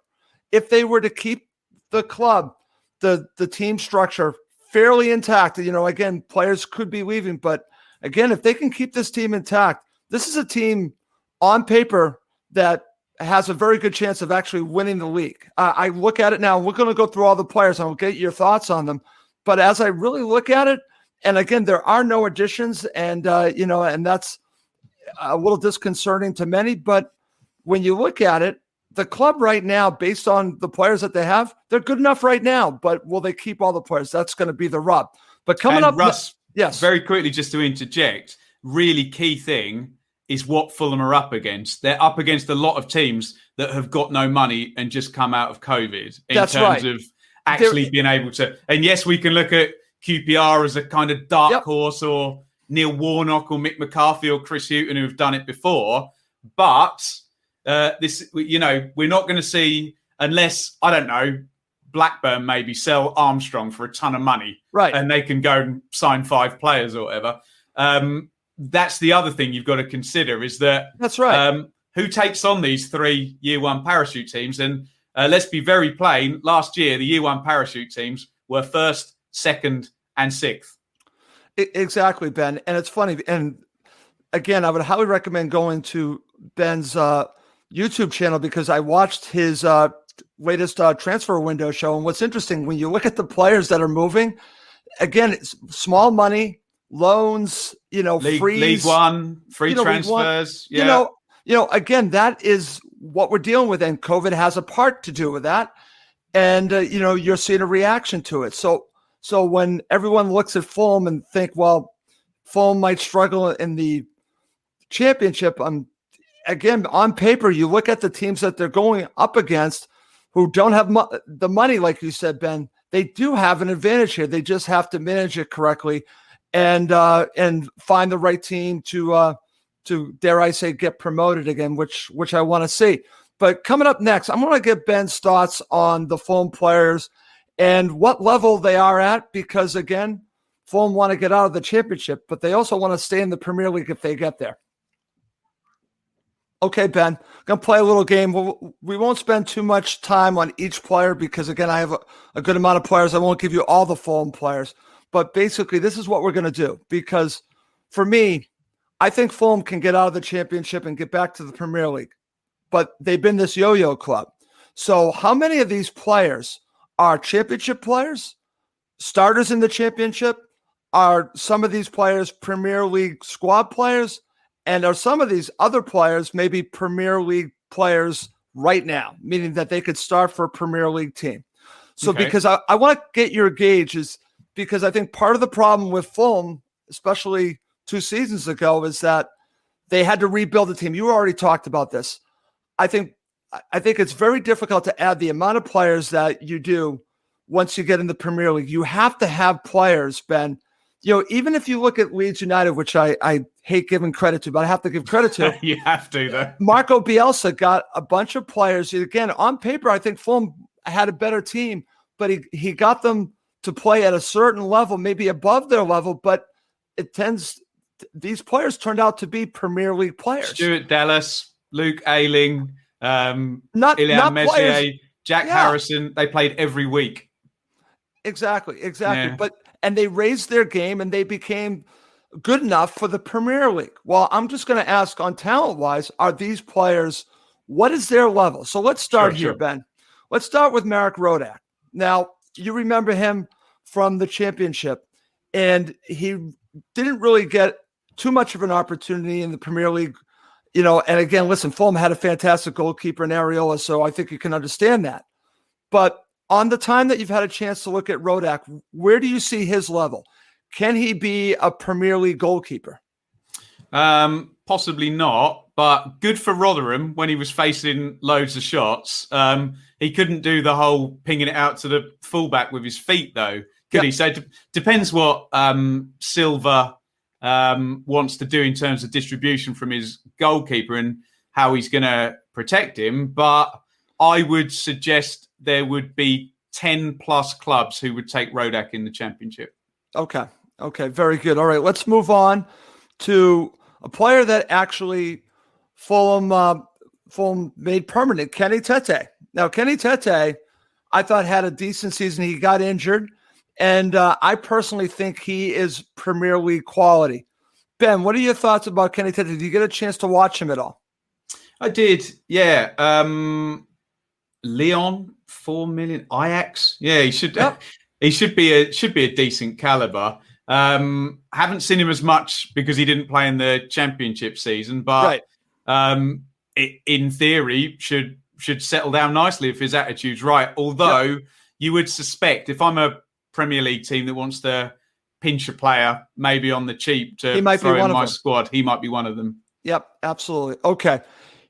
if they were to keep the club, the team structure fairly intact, again, players could be leaving, but again, if they can keep this team intact, this is a team on paper that has a very good chance of actually winning the league. I look at it now. We're going to go through all the players, and I'll get your thoughts on them. But as I really look at it, and again, there are no additions, and and that's a little disconcerting to many. But when you look at it, the club right now, based on the players that they have, they're good enough right now. But will they keep all the players? That's going to be the rub. But coming up, Russ, very quickly, just to interject, really key thing is what Fulham are up against. They're up against a lot of teams that have got no money and just come out of COVID in terms of actually being able to. And yes, we can look at QPR as a kind of dark horse, or Neil Warnock or Mick McCarthy or Chris Hughton, who have done it before. But we're not going to see, unless, I don't know, Blackburn maybe sell Armstrong for a ton of money, right? And they can go and sign 5 players or whatever. That's the other thing you've got to consider, is that who takes on these 3 year one parachute teams? And let's be very plain. Last year, the year one parachute teams were 1st, 2nd, and 6th. Exactly, Ben. And it's funny. And again, I would highly recommend going to Ben's YouTube channel, because I watched his latest transfer window show. And what's interesting, when you look at the players that are moving, again, it's small money, loans, freeze. League One, free transfers. Again, that is what we're dealing with. And COVID has a part to do with that. And, you're seeing a reaction to it. So when everyone looks at Fulham and think, well, Fulham might struggle in the Championship, again, on paper, you look at the teams that they're going up against who don't have the money, like you said, Ben. They do have an advantage here. They just have to manage it correctly and find the right team to dare I say get promoted again, which I want to see. But coming up next, I'm going to get Ben's thoughts on the Fulham players and what level they are at, because again, Fulham want to get out of the championship, but they also want to stay in the Premier League if they get there. Okay, Ben, I'm going to play a little game. We won't spend too much time on each player because, again, I have a good amount of players. I won't give you all the Fulham players. But basically, this is what we're going to do, because for me, I think Fulham can get out of the championship and get back to the Premier League. But they've been this yo-yo club. So how many of these players are championship players, starters in the championship? Are some of these players Premier League squad players? And are some of these other players maybe Premier League players right now, meaning that they could start for a Premier League team? So because I want to get your gauge is because I think part of the problem with Fulham, especially 2 seasons ago, is that they had to rebuild the team. You already talked about this. I think it's very difficult to add the amount of players that you do once you get in the Premier League. You have to have players, Ben. Even if you look at Leeds United, which I hate giving credit to, but I have to give credit to. You have to, though. Marco Bielsa got a bunch of players. Again, on paper, I think Fulham had a better team, but he got them to play at a certain level, maybe above their level, but these players turned out to be Premier League players. Stuart Dallas, Luke Ayling, not Messier, players. Jack Harrison. They played every week. Exactly. Yeah. And they raised their game and they became good enough for the Premier League. Well, I'm just going to ask on talent-wise, are these players, what is their level? So let's start here, Ben. Let's start with Marek Rodak. Now, you remember him from the championship, and he didn't really get too much of an opportunity in the Premier League. And again, listen, Fulham had a fantastic goalkeeper in Areola, so I think you can understand that. But on the time that you've had a chance to look at Rodak, where do you see his level? Can he be a Premier League goalkeeper? Possibly not, but good for Rotherham when he was facing loads of shots. He couldn't do the whole pinging it out to the fullback with his feet, though, could he? So it depends what Silva wants to do in terms of distribution from his goalkeeper and how he's going to protect him. But I would suggest there would be 10 plus clubs who would take Rodak in the championship. Okay, very good. All right, let's move on to a player that actually Fulham made permanent, Kenny Tete. Now, Kenny Tete, I thought had a decent season. He got injured, and I personally think he is Premier League quality. Ben, what are your thoughts about Kenny Tete? Did you get a chance to watch him at all? I did, yeah. Lyon, 4 million. Ajax, yeah, he should. Yep. He should be a decent caliber. Haven't seen him as much because he didn't play in the championship season, but in theory should settle down nicely if his attitude's right. Although you would suspect, if I'm a Premier League team that wants to pinch a player, maybe on the cheap to throw in my squad, he might be one of them. Yep, absolutely. Okay,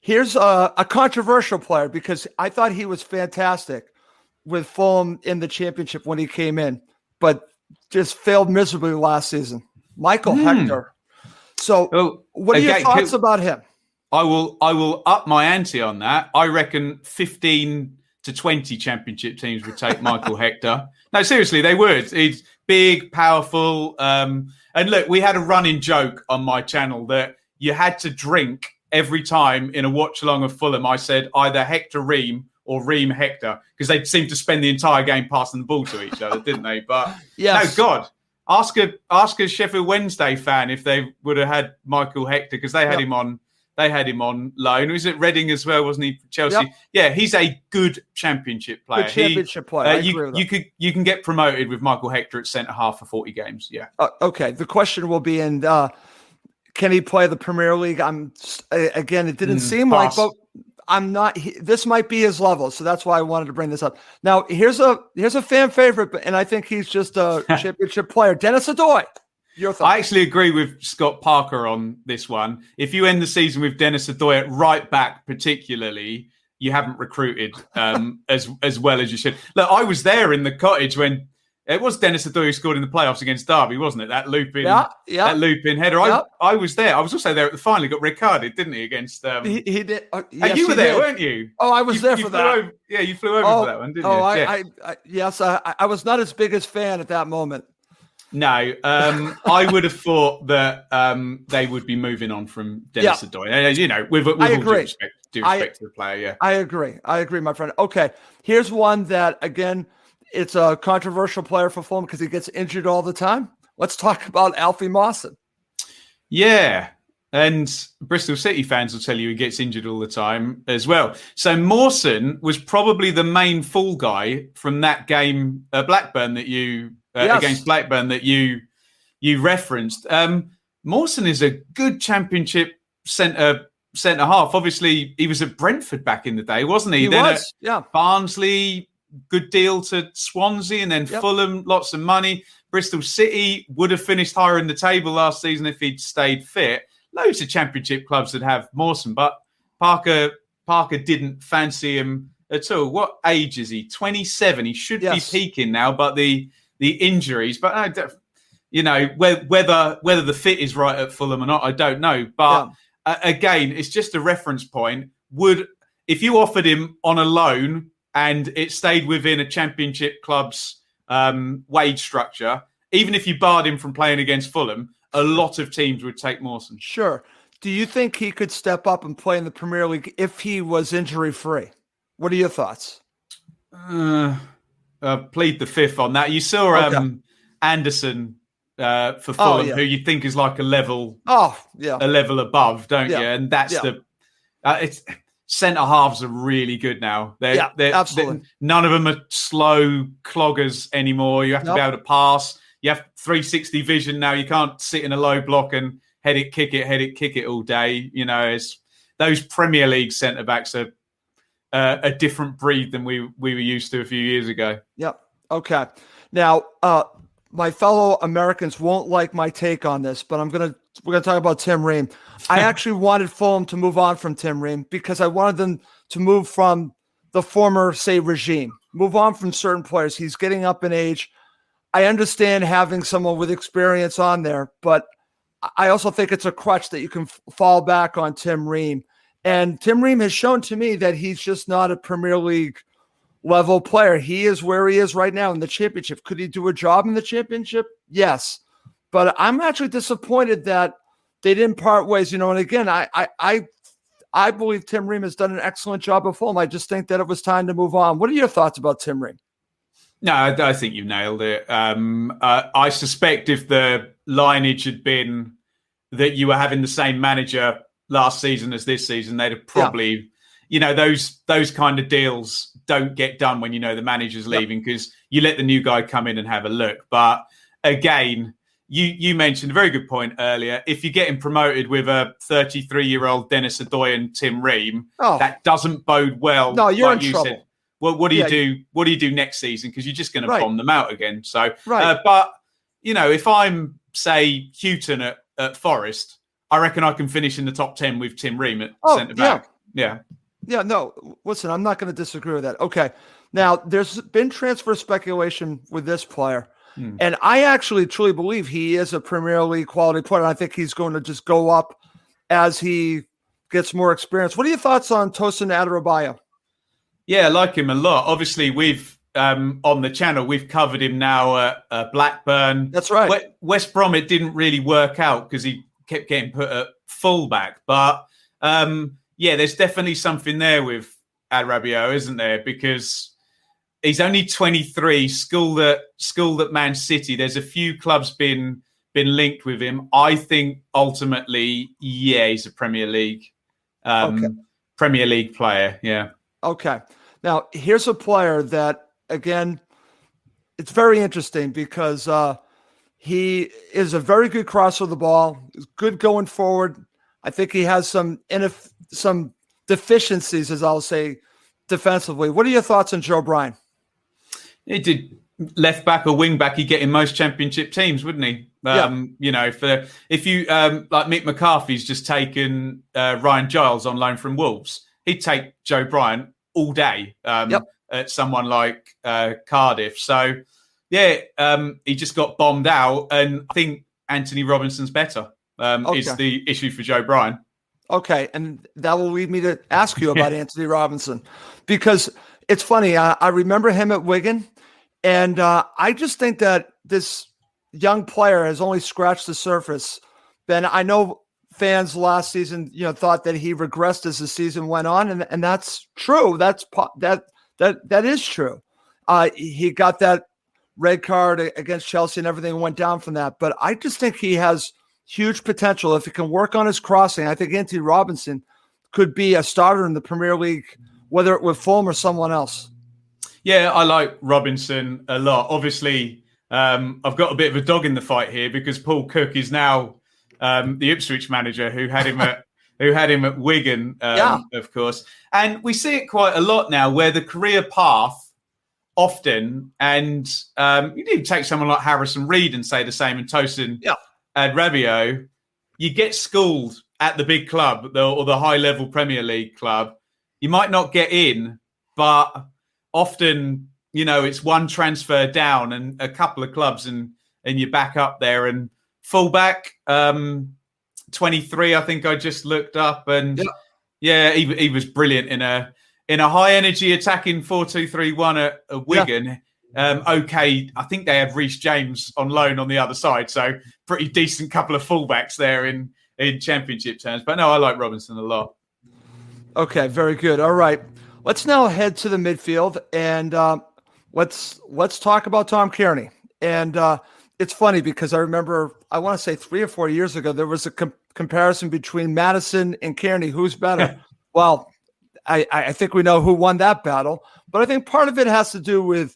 here's a controversial player because I thought he was fantastic with Fulham in the championship when he came in, but just failed miserably last season. Michael Hector. So what are your thoughts about him? I will up my ante on that. I reckon 15 to 20 championship teams would take Michael Hector. No, seriously, they would. He's big, powerful. And look, we had a running joke on my channel that you had to drink every time in a watch along of Fulham. I said either Hector Ream or Ream Hector, because they seemed to spend the entire game passing the ball to each other, didn't they? But no, God, ask a Sheffield Wednesday fan if they would have had Michael Hector, because they had him on. They had him on loan. He was at Reading as well, wasn't he? For Chelsea. Yep. Yeah, he's a good championship player. Good championship player. You can get promoted with Michael Hector at centre half for 40 games. Yeah. Okay. The question will be, can he play the Premier League? Again, it didn't seem like, but I'm not. This might be his level, so that's why I wanted to bring this up. Now, here's a fan favorite, and I think he's just a championship player, Dennis Odoi. Your thoughts? I actually agree with Scott Parker on this one. If you end the season with Dennis Adoya right back, particularly, you haven't recruited as well as you should. Look, I was there in the Cottage when it was Dennis Adoya who scored in the playoffs against Derby, wasn't it? That looping header. I was there. I was also there at the final. He got recarded, didn't he? Against he did. Yes, you were there, weren't you? Oh, I was there for that. You flew over for that one, didn't you? Yes. I was not his biggest fan at that moment. No, I would have thought that they would be moving on from Dennis Adoya. You know, with all due respect to the player. Yeah, I agree, my friend. Okay, here's one that, again, it's a controversial player for Fulham because he gets injured all the time. Let's talk about Alfie Mawson. Yeah, and Bristol City fans will tell you he gets injured all the time as well. So Mawson was probably the main fall guy from that game Blackburn that you against Blackburn that you referenced. Mawson is a good Championship centre half. Obviously, he was at Brentford back in the day, wasn't he? At Barnsley, good deal to Swansea, and then Fulham, lots of money. Bristol City would have finished higher in the table last season if he'd stayed fit. Loads of Championship clubs that have Mawson, but Parker didn't fancy him at all. What age is he? 27. He should be peaking now, but the injuries. But you know, whether the fit is right at Fulham or not, I don't know. But again, it's just a reference point. If you offered him on a loan and it stayed within a Championship club's wage structure, even if you barred him from playing against Fulham, a lot of teams would take Mawson. Sure. Do you think he could step up and play in the Premier League if he was injury-free? What are your thoughts? Plead the fifth on that. You saw Anderson for Fulham, who you think is like a level above, don't you? And that's it's centre halves are really good now. They're absolutely. None of them are slow cloggers anymore. You have to be able to pass. You have 360 vision now. You can't sit in a low block and head it, kick it all day. You know, it's those Premier League centre backs are a different breed than we were used to a few years ago. Yep. Okay. Now, my fellow Americans won't like my take on this, but we're gonna talk about Tim Ream. I actually wanted Fulham to move on from Tim Ream because I wanted them to move from the former, say, regime, move on from certain players. He's getting up in age. I understand having someone with experience on there, but I also think it's a crutch that you can fall back on Tim Ream. And Tim Ream has shown to me that he's just not a Premier League level player. He is where he is right now in the Championship. Could he do a job in the Championship? Yes. But I'm actually disappointed that they didn't part ways, you know. And again, I believe Tim Ream has done an excellent job at Fulham. I just think that it was time to move on. What are your thoughts about Tim Ream? No, I think you've nailed it. I suspect if the lineage had been that you were having the same manager last season as this season, they'd have probably, you know, those kind of deals don't get done when you know the manager's leaving because you let the new guy come in and have a look. But again, you mentioned a very good point earlier. If you're getting promoted with a 33-year-old Dennis Adoya and Tim Ream, that doesn't bode well. No, you're in trouble. Said, well, what do you do? What do you do next season? Because you're just going to bomb them out again. So, but you know, if I'm say Houghton at Forest, I reckon I can finish in the top 10 with Tim Ream at centre back. Yeah. No, listen, I'm not going to disagree with that. Okay, now there's been transfer speculation with this player, and I actually truly believe he is a Premier League quality player. And I think he's going to just go up as he gets more experience. What are your thoughts on Tosin Adarabioyo? Yeah, I like him a lot. Obviously, we've on the channel, we've covered him now at Blackburn. That's right. West Brom, it didn't really work out because he kept getting put at fullback. But there's definitely something there with Adarabioyo, isn't there? Because he's only 23, schooled at Man City. There's a few clubs been linked with him. I think ultimately, he's a Premier League player. Yeah. Okay. Now, here's a player that, again, it's very interesting because he is a very good crosser of the ball. He's good going forward. I think he has some deficiencies, as I'll say, defensively. What are your thoughts on Joe Bryan? He did left back or wing back, he'd get in most Championship teams, wouldn't he? You know, if you like Mick McCarthy's just taken Ryan Giles on loan from Wolves, he'd take Joe Bryan all day at someone like Cardiff. So he just got bombed out, and I think Anthony Robinson's better. Is the issue for Joe Bryan. Okay, and that will lead me to ask you about Anthony Robinson, because it's funny. I remember him at Wigan, and I just think that this young player has only scratched the surface. Ben, I know fans last season, thought that he regressed as the season went on, and that's true. That is true. He got that red card against Chelsea, and everything went down from that. But I just think he has huge potential if he can work on his crossing. I think Anthony Robinson could be a starter in the Premier League, whether it with Fulham or someone else. Yeah, I like Robinson a lot. Obviously, I've got a bit of a dog in the fight here because Paul Cook is now the Ipswich manager who had him at Wigan, of course. And we see it quite a lot now where the career path often, and you need to take someone like Harrison Reed and say the same, and Tosin Adarabioyo, you get schooled at the big club or the high-level Premier League club. You might not get in, but often, it's one transfer down and a couple of clubs and you're back up there. And fullback, 23, I think I just looked up. And he was brilliant in a high-energy attacking 4-2-3-1 at Wigan. Yeah. I think they had Reece James on loan on the other side, so pretty decent couple of fullbacks there in Championship terms. But no, I like Robinson a lot. Okay, very good. All right, let's now head to the midfield, and let's talk about Tom Cairney. And it's funny because I remember, I want to say 3 or 4 years ago, there was a comparison between Maddison and Cairney. Who's better? Well, I think we know who won that battle, but I think part of it has to do with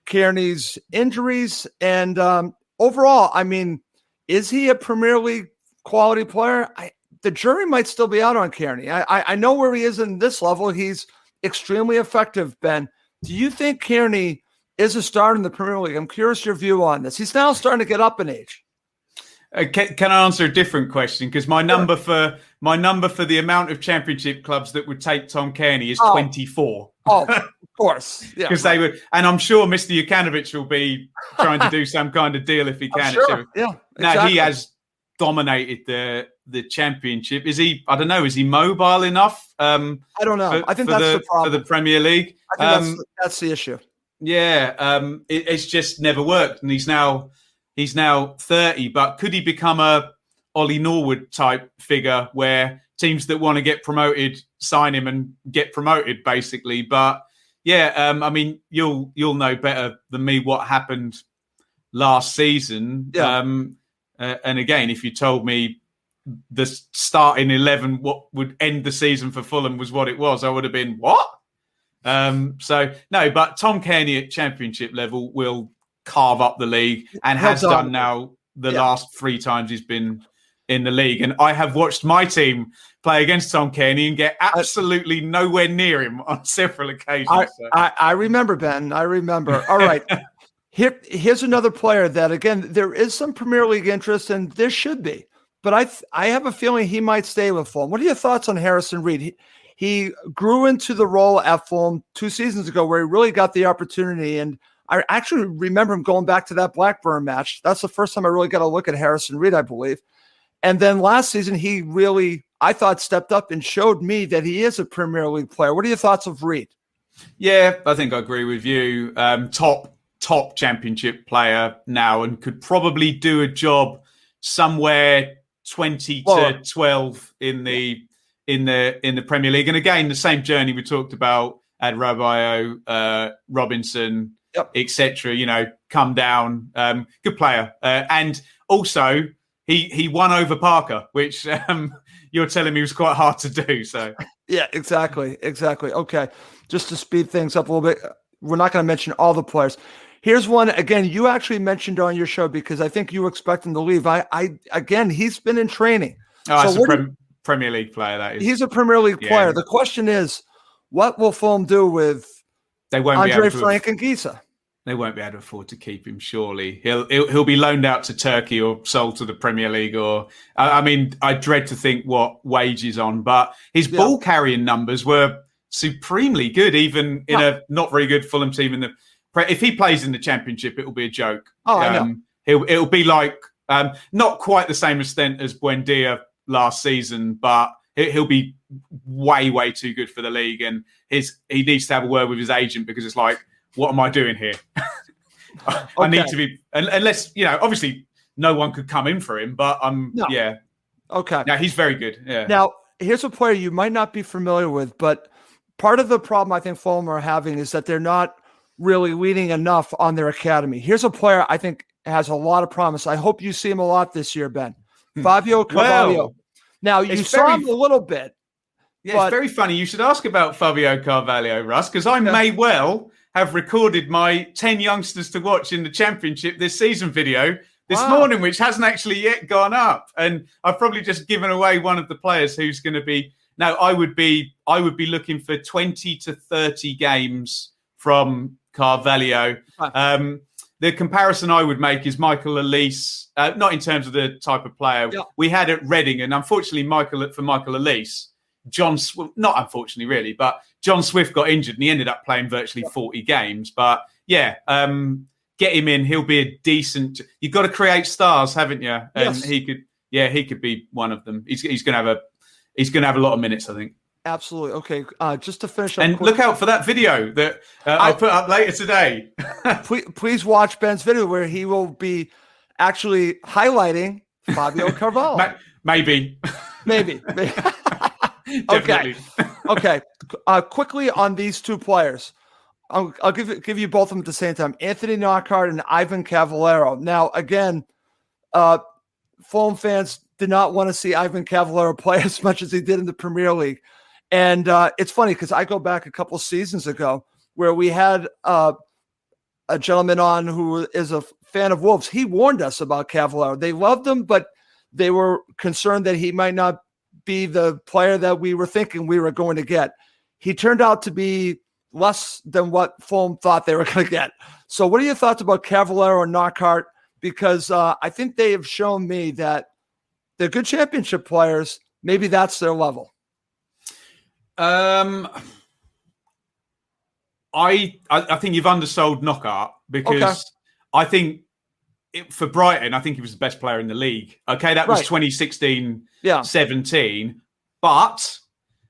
Cairney's injuries and overall, I mean, is he a Premier League quality player? The jury might still be out on Cairney. I know where he is in this level. He's extremely effective, Ben. Do you think Cairney is a starter in the Premier League? I'm curious your view on this. He's now starting to get up in age. Can I answer a different question? Because my number for the amount of Championship clubs that would take Tom Cairney is 24. Oh, of course. Because they would, and I'm sure Mr. Jukanovic will be trying to do some kind of deal if he can. Sure. Yeah. Exactly. Now he has dominated the Championship. Is he? I don't know. Is he mobile enough? I don't know. I think that's the problem for the Premier League. I think that's the issue. Yeah. It's just never worked, and he's now 30. But could he become a Ollie Norwood type figure where teams that want to get promoted sign him and get promoted, basically? But I mean, you'll know better than me what happened last season. Yeah. And again, if you told me the starting 11, what would end the season for Fulham was what it was, I would have been, what? So no, but Tom Cairney at Championship level will carve up the league and has done now the last 3 times he's been in the league. And I have watched my team play against Tom Cairney and get absolutely nowhere near him on several occasions. I remember, Ben. I remember. All right. Here's another player that, again, there is some Premier League interest, and there should be. But I have a feeling he might stay with Fulham. What are your thoughts on Harrison Reed? He grew into the role at Fulham 2 seasons ago where he really got the opportunity. And I actually remember him going back to that Blackburn match. That's the first time I really got a look at Harrison Reed, I believe. And then last season, he really, I thought, stepped up and showed me that he is a Premier League player. What are your thoughts of Reed? Yeah, I think I agree with you. Top Championship player now, and could probably do a job somewhere 20 to 12 in the Premier League. And again, the same journey we talked about, Adebayo, Robinson, etc. Come down. Good player, and also he won over Parker, which you're telling me was quite hard to do. So yeah, exactly. Okay, just to speed things up a little bit, we're not going to mention all the players. Here's one, again, you actually mentioned on your show because I think you were expecting to leave. Again, he's been in training. Oh, so that's a Premier League player, that is. He's a Premier League player. The question is, what will Fulham do with they won't Andre be able to Frank and Gisa? They won't be able to afford to keep him. Surely he'll be loaned out to Turkey or sold to the Premier League. Or I mean, I dread to think what wage he's on, but his ball carrying numbers were supremely good, even in a not very good Fulham team. If he plays in the Championship, it will be a joke. Oh, I know. It'll be like not quite the same extent as Buendia last season, but he'll be way too good for the league, and he needs to have a word with his agent, because it's like, what am I doing here? I need to be, unless, obviously no one could come in for him, but yeah. Okay. Now he's very good. Yeah. Now, here's a player you might not be familiar with, but part of the problem I think Fulham are having is that they're not really leading enough on their academy. Here's a player I think has a lot of promise. I hope you see him a lot this year, Ben. Fabio Carvalho. Well, now, you saw him a little bit. Yeah, it's very funny. You should ask about Fabio Carvalho, Russ, because I may well have recorded my 10 youngsters to watch in the Championship this season video this morning, which hasn't actually yet gone up. And I've probably just given away one of the players who's going to be. Now, I would be looking for 20 to 30 games from Carvalho. The comparison I would make is Michael Elise, not in terms of the type of player we had at Reading, and unfortunately, for Michael Elise, not unfortunately really, but John Swift got injured and he ended up playing virtually 40 games. But get him in. He'll be a decent. You've got to create stars, haven't you? And he could be one of them. He's going to have a lot of minutes, I think. Absolutely. Okay. Just to finish up. And look out for that video that I'll put up later today. please watch Ben's video where he will be actually highlighting Fabio Carvalho. Maybe. Okay. Quickly on these two players. I'll give you both of them at the same time. Anthony Knockaert and Ivan Cavaleiro. Now, again, Fulham fans did not want to see Ivan Cavaleiro play as much as he did in the Premier League. And it's funny because I go back a couple seasons ago where we had a gentleman on who is a fan of Wolves. He warned us about Cavaleiro. They loved him, but they were concerned that he might not be the player that we were thinking we were going to get. He turned out to be less than what Fulham thought they were going to get. So what are your thoughts about Cavaleiro and Knockaert? Because I think they have shown me that they're good Championship players. Maybe that's their level. I think you've undersold Knockaert, because I think for Brighton, I think he was the best player in the league. Okay, that was 2016-17, but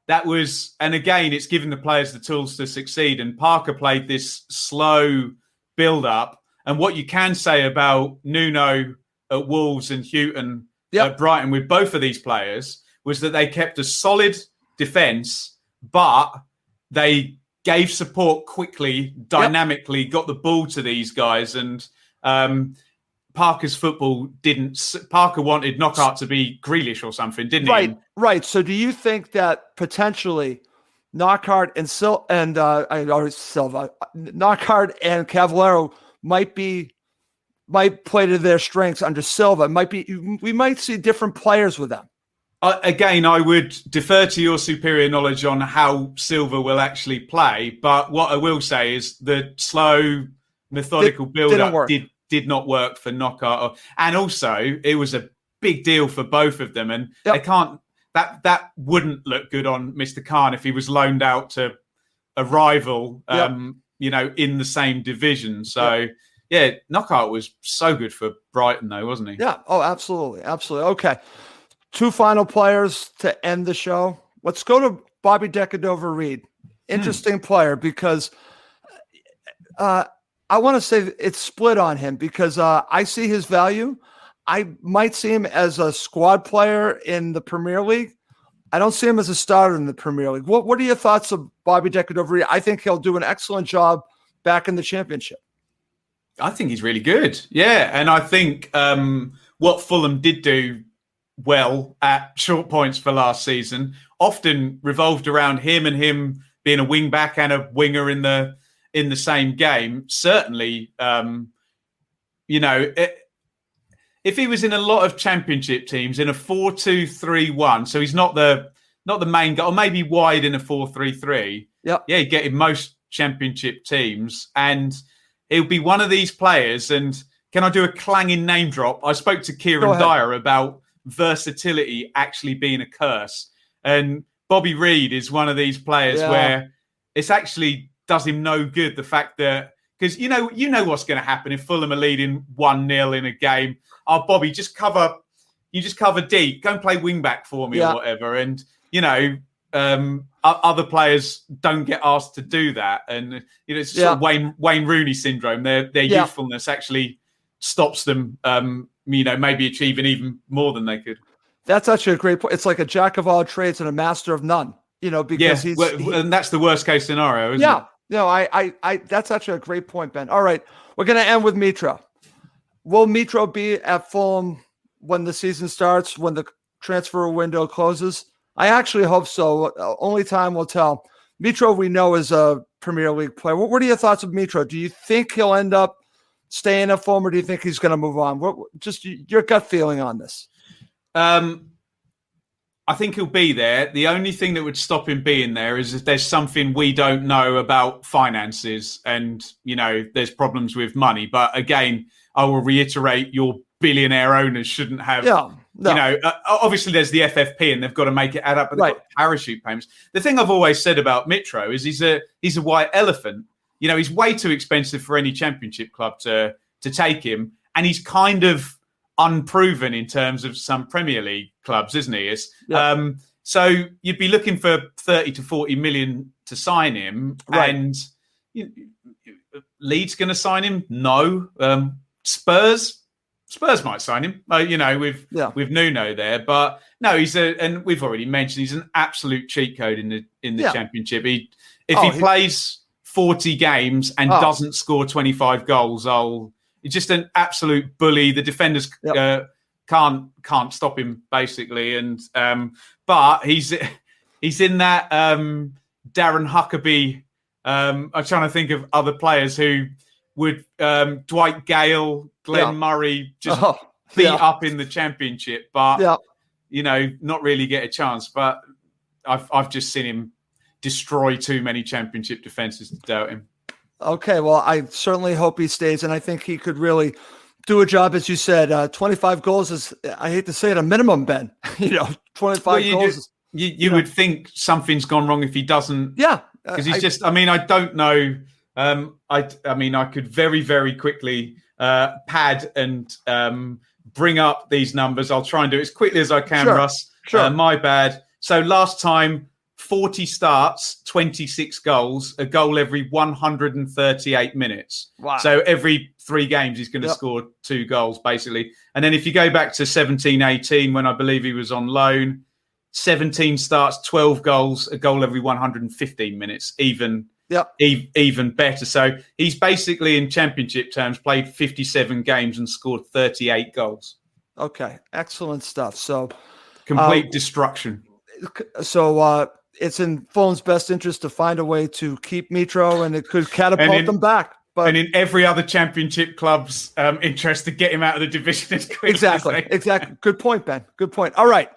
that was, and again, it's given the players the tools to succeed. And Parker played this slow build-up. And what you can say about Nuno at Wolves and Houghton at Brighton with both of these players was that they kept a solid defence, but they gave support quickly, dynamically, got the ball to these guys. And Parker's football Parker wanted Knockaert to be Grealish or something, didn't he? Right. So do you think that potentially Knockaert and Silva, Knockaert and Cavaleiro might play to their strengths under Silva? We might see different players with them. Again, I would defer to your superior knowledge on how Silva will actually play. But what I will say is the slow, methodical build-up did not work for Knockaert. And also, it was a big deal for both of them. And they can't. That wouldn't look good on Mr. Khan if he was loaned out to a rival, in the same division. So, Knockaert was so good for Brighton, though, wasn't he? Yeah. Oh, absolutely. Absolutely. Okay. Two final players to end the show. Let's go to Bobby Decordova-Reid. Interesting player, because I want to say it's split on him, because I see his value. I might see him as a squad player in the Premier League. I don't see him as a starter in the Premier League. What are your thoughts of Bobby Decordova-Reid? I think he'll do an excellent job back in the Championship. I think he's really good. Yeah, and I think what Fulham did do well at short points for last season often revolved around him and him being a wing back and a winger in the same game. Certainly, if he was in a lot of Championship teams in a 4-2-3-1, so he's not the main guy, or maybe wide in a 4-3-3. Yeah, you get in most Championship teams, and He'll be one of these players. And can I do a clanging name drop? I spoke to Kieran Dyer about versatility actually being a curse. And Bobby Reid is one of these players where it's actually does him no good. The fact that, because you know what's going to happen if Fulham are leading 1-0 in a game. Oh, Bobby, just cover deep. Go and play wing back for me or whatever. And, other players don't get asked to do that. And, it's sort of Wayne Rooney syndrome. Their youthfulness actually stops them, maybe achieving even more than they could. That's actually a great point. It's like a jack of all trades and a master of none, because and that's the worst case scenario, isn't it? No, I that's actually a great point, Ben. All right. We're going to end with Mitro. Will Mitro be at Fulham when the season starts, when the transfer window closes? I actually hope so. Only time will tell. Mitro, we know, is a Premier League player. What are your thoughts of Mitro? Do you think he'll end up staying at Fulham, or do you think he's going to move on? Just your gut feeling on this. I think he'll be there. The only thing that would stop him being there is if there's something we don't know about finances and, there's problems with money. But again, I will reiterate, your billionaire owners shouldn't have, obviously there's the FFP and they've got to make it add up, but they've got parachute payments. The thing I've always said about Mitro is he's a white elephant. He's way too expensive for any championship club to take him. And he's kind of unproven in terms of some Premier League clubs, isn't he? So you'd be looking for 30 to 40 million to sign him. Right. And Leeds going to sign him? No. Spurs might sign him, with Nuno there. But no, and we've already mentioned, he's an absolute cheat code in the Championship. If he plays 40 games and doesn't score 25 goals, he's just an absolute bully. The defenders can't stop him, basically. And but he's in that Darren Huckabee. I'm trying to think of other players who would Dwight Gale, Glenn Murray just beat up in the Championship, but not really get a chance. But I've just seen him destroy too many Championship defenses to doubt him. Okay, well, I certainly hope he stays, and I think he could really do a job, as you said. 25 goals is, I hate to say it, a minimum, Ben. 25 goals. You would think something's gone wrong if he doesn't. Yeah. Because he's I don't know. I could very, very quickly pad and bring up these numbers. I'll try and do it as quickly as I can, Russ. Sure. My bad. So last time, 40 starts, 26 goals, a goal every 138 minutes. Wow. So every 3 games, he's going to score 2 goals, basically. And then if you go back to 17-18, when I believe he was on loan, 17 starts, 12 goals, a goal every 115 minutes, even better. So he's basically, in Championship terms, played 57 games and scored 38 goals. Okay, excellent stuff. So complete destruction. So it's in Fulham's best interest to find a way to keep Mitro, and it could catapult them back. But in every other Championship club's interest to get him out of the division as quick exactly. Good point, Ben. Good point. All right.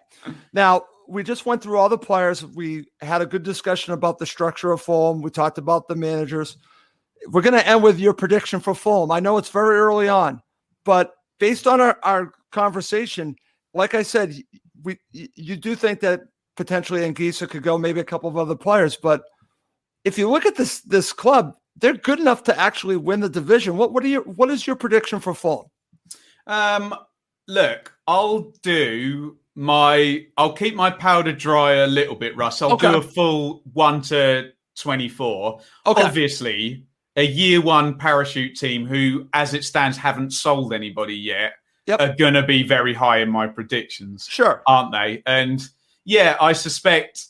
Now, we just went through all the players. We had a good discussion about the structure of Fulham. We talked about the managers. We're going to end with your prediction for Fulham. I know it's very early on, but based on our conversation, like I said, you do think that potentially Anguissa could go, maybe a couple of other players. But if you look at this club, they're good enough to actually win the division. What is your prediction for Fulham? Look, I'll keep my powder dry a little bit, Russ. I'll do a full 1 to 24. Okay. Obviously, a year 1 parachute team who, as it stands, haven't sold anybody yet, are going to be very high in my predictions. Sure. Aren't they? And yeah, I suspect,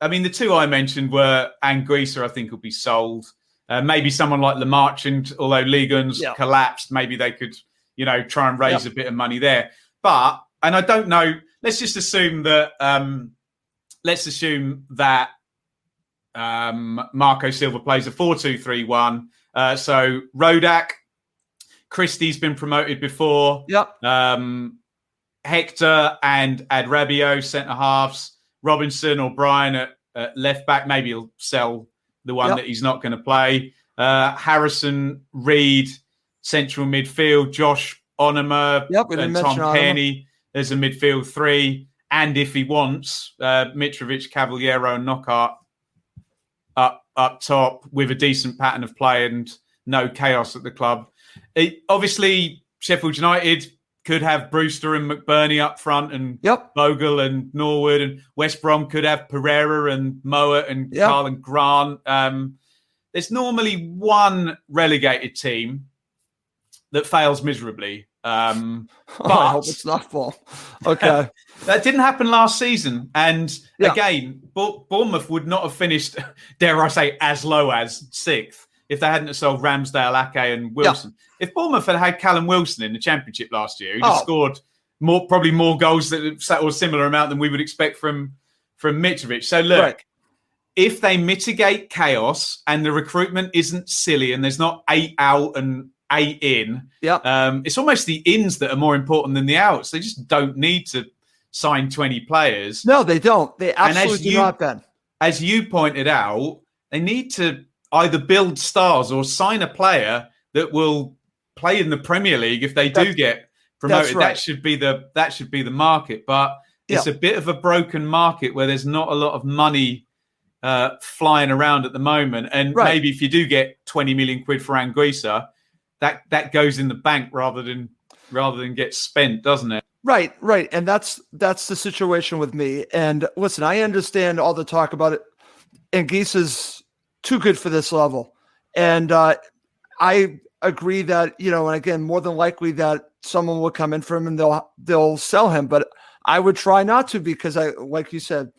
the 2 I mentioned were Anguissa, I think, will be sold. Maybe someone like Le Marchand, although Ligon's collapsed, maybe they could, try and raise a bit of money there. But, and I don't know, let's just assume that, Marco Silva plays a 4-2-3-1. So Rodak, Christie's been promoted before. Hector and Adarabioyo, centre-halves. Robinson or Bryan at left-back. Maybe he'll sell the one that he's not going to play. Harrison, Reed, central midfield, Josh Onoma, and Tom Kearney as a midfield three. And if he wants, Mitrovic, Cavaleiro, and Knockaert up top with a decent pattern of play and no chaos at the club. Obviously, Sheffield United could have Brewster and McBurney up front and Bogle and Norwood, and West Brom could have Pereira and Mowat and Carl and Grant. There's normally one relegated team that fails miserably. But I hope it's not Fulham. Okay. That didn't happen last season. And again, Bournemouth would not have finished, dare I say, as low as 6th if they hadn't sold Ramsdale, Ake and Wilson. If Bournemouth had Callum Wilson in the Championship last year, he'd have scored probably more goals or similar amount than we would expect from Mitrovic. So look, if they mitigate chaos and the recruitment isn't silly and there's not 8 out and 8 in, it's almost the ins that are more important than the outs. They just don't need to sign 20 players. No, they don't. They absolutely do not, Ben. As you pointed out, they need to either build stars or sign a player that will play in the Premier League if they do get promoted. That should be the market. But it's a bit of a broken market where there's not a lot of money flying around at the moment. And maybe if you do get 20 million quid for Anguissa, that goes in the bank rather than get spent, doesn't it? Right. And that's the situation with me. And listen, I understand all the talk about it. Anguissa's too good for this level. And I agree that, and again, more than likely that someone will come in for him and they'll sell him. But I would try not to, because like you said,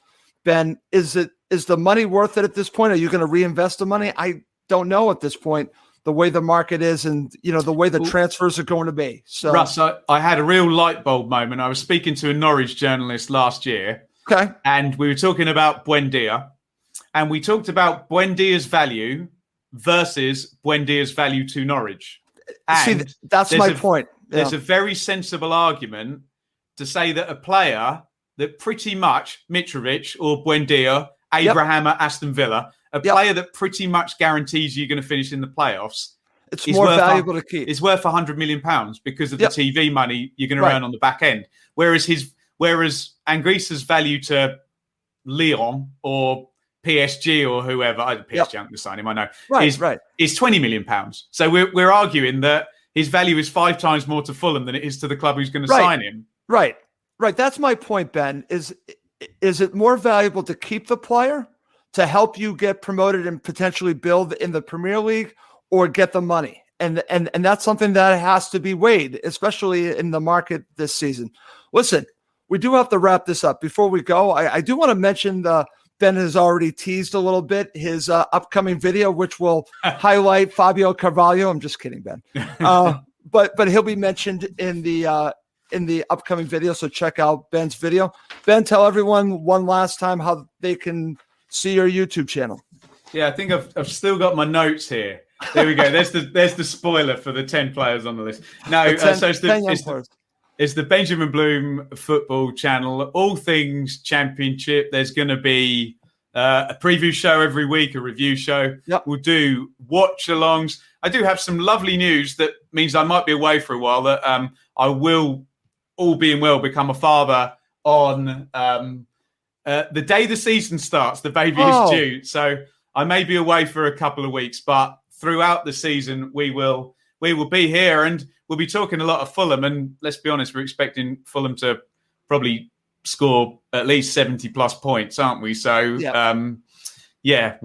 Ben, is the money worth it at this point? Are you going to reinvest the money? I don't know at this point, the way the market is and, the way the transfers are going to be. So, Russ, I had a real light bulb moment. I was speaking to a Norwich journalist last year. Okay. And we were talking about Buendia. And we talked about Buendia's value versus Buendia's value to Norwich. And see, that's my point. There's a very sensible argument to say that a player that pretty much, Mitrovic or Buendia, Abraham at Aston Villa, a player that pretty much guarantees you're going to finish in the playoffs. It's more valuable to keep. It's worth £100 million because of the TV money you're going to earn on the back end. Whereas Anguissa's value to Lyon or PSG or whoever, PSG aren't going to sign him, I know, is £20 million. So we're arguing that his value is 5 times more to Fulham than it is to the club who's going to sign him. Right. That's my point, Ben. Is it more valuable to keep the player to help you get promoted and potentially build in the Premier League, or get the money? And that's something that has to be weighed, especially in the market this season. Listen, we do have to wrap this up. Before we go, I do want to mention Ben has already teased a little bit his upcoming video, which will highlight Fabio Carvalho. I'm just kidding, Ben. But he'll be mentioned in the upcoming video. So check out Ben's video. Ben, tell everyone one last time how they can see your YouTube channel. Yeah, I think I've still got my notes here. There we go. There's the spoiler for the 10 players on the list. No, so it's the Benjamin Bloom football channel. All things Championship. There's going to be a preview show every week, a review show. We'll do watch-alongs. I do have some lovely news that means I might be away for a while, that I will, all being well, become a father on the day the season starts. The baby is due. So I may be away for a couple of weeks, but throughout the season, we will be here and we'll be talking a lot of Fulham. And let's be honest, we're expecting Fulham to probably score at least 70 plus points, aren't we? So, check that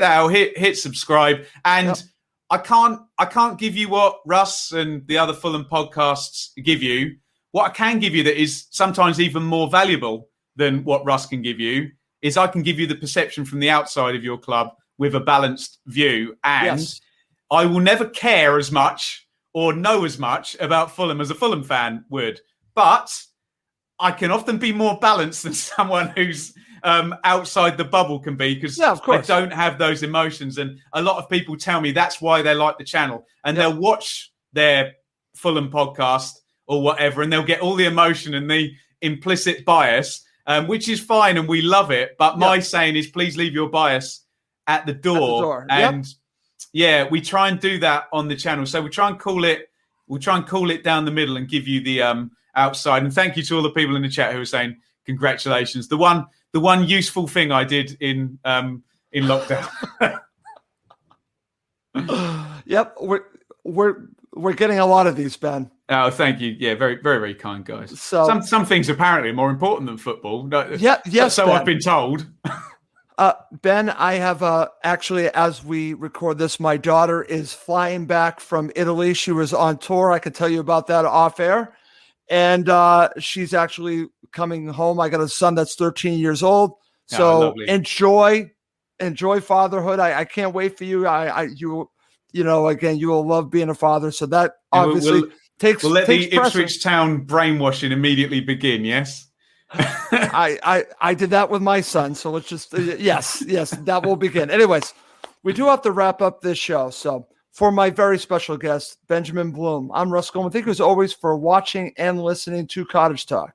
out. Hit subscribe. And I can't give you what Russ and the other Fulham podcasts give you. What I can give you that is sometimes even more valuable than what Russ can give you is I can give you the perception from the outside of your club with a balanced view. And I will never care as much or know as much about Fulham as a Fulham fan would. But I can often be more balanced than someone who's outside the bubble can be, because I don't have those emotions. And a lot of people tell me that's why they like the channel. And they'll watch their Fulham podcast or whatever, and they'll get all the emotion and the implicit bias, which is fine, and we love it. But my saying is, please leave your bias at the door. And yeah, we try and do that on the channel. So we try and call it down the middle and give you the outside. And thank you to all the people in the chat who are saying congratulations. The one useful thing I did in lockdown. Yep, we're getting a lot of these, Ben. Oh, thank you. Yeah, very, very, very kind, guys. So some things apparently are more important than football. Yes. So Ben. I've been told. Ben, I have actually, as we record this, my daughter is flying back from Italy. She was on tour. I could tell you about that off air. And she's actually coming home. I got a son that's 13 years old. So enjoy fatherhood. I can't wait for you. Again, you will love being a father. So that obviously we'll let the Ipswich Town brainwashing immediately begin. Yes. I did that with my son. So let's just, yes, that will begin. Anyways, we do have to wrap up this show. So for my very special guest, Benjamin Bloom, I'm Russ Goldman. Thank you as always for watching and listening to Cottage Talk.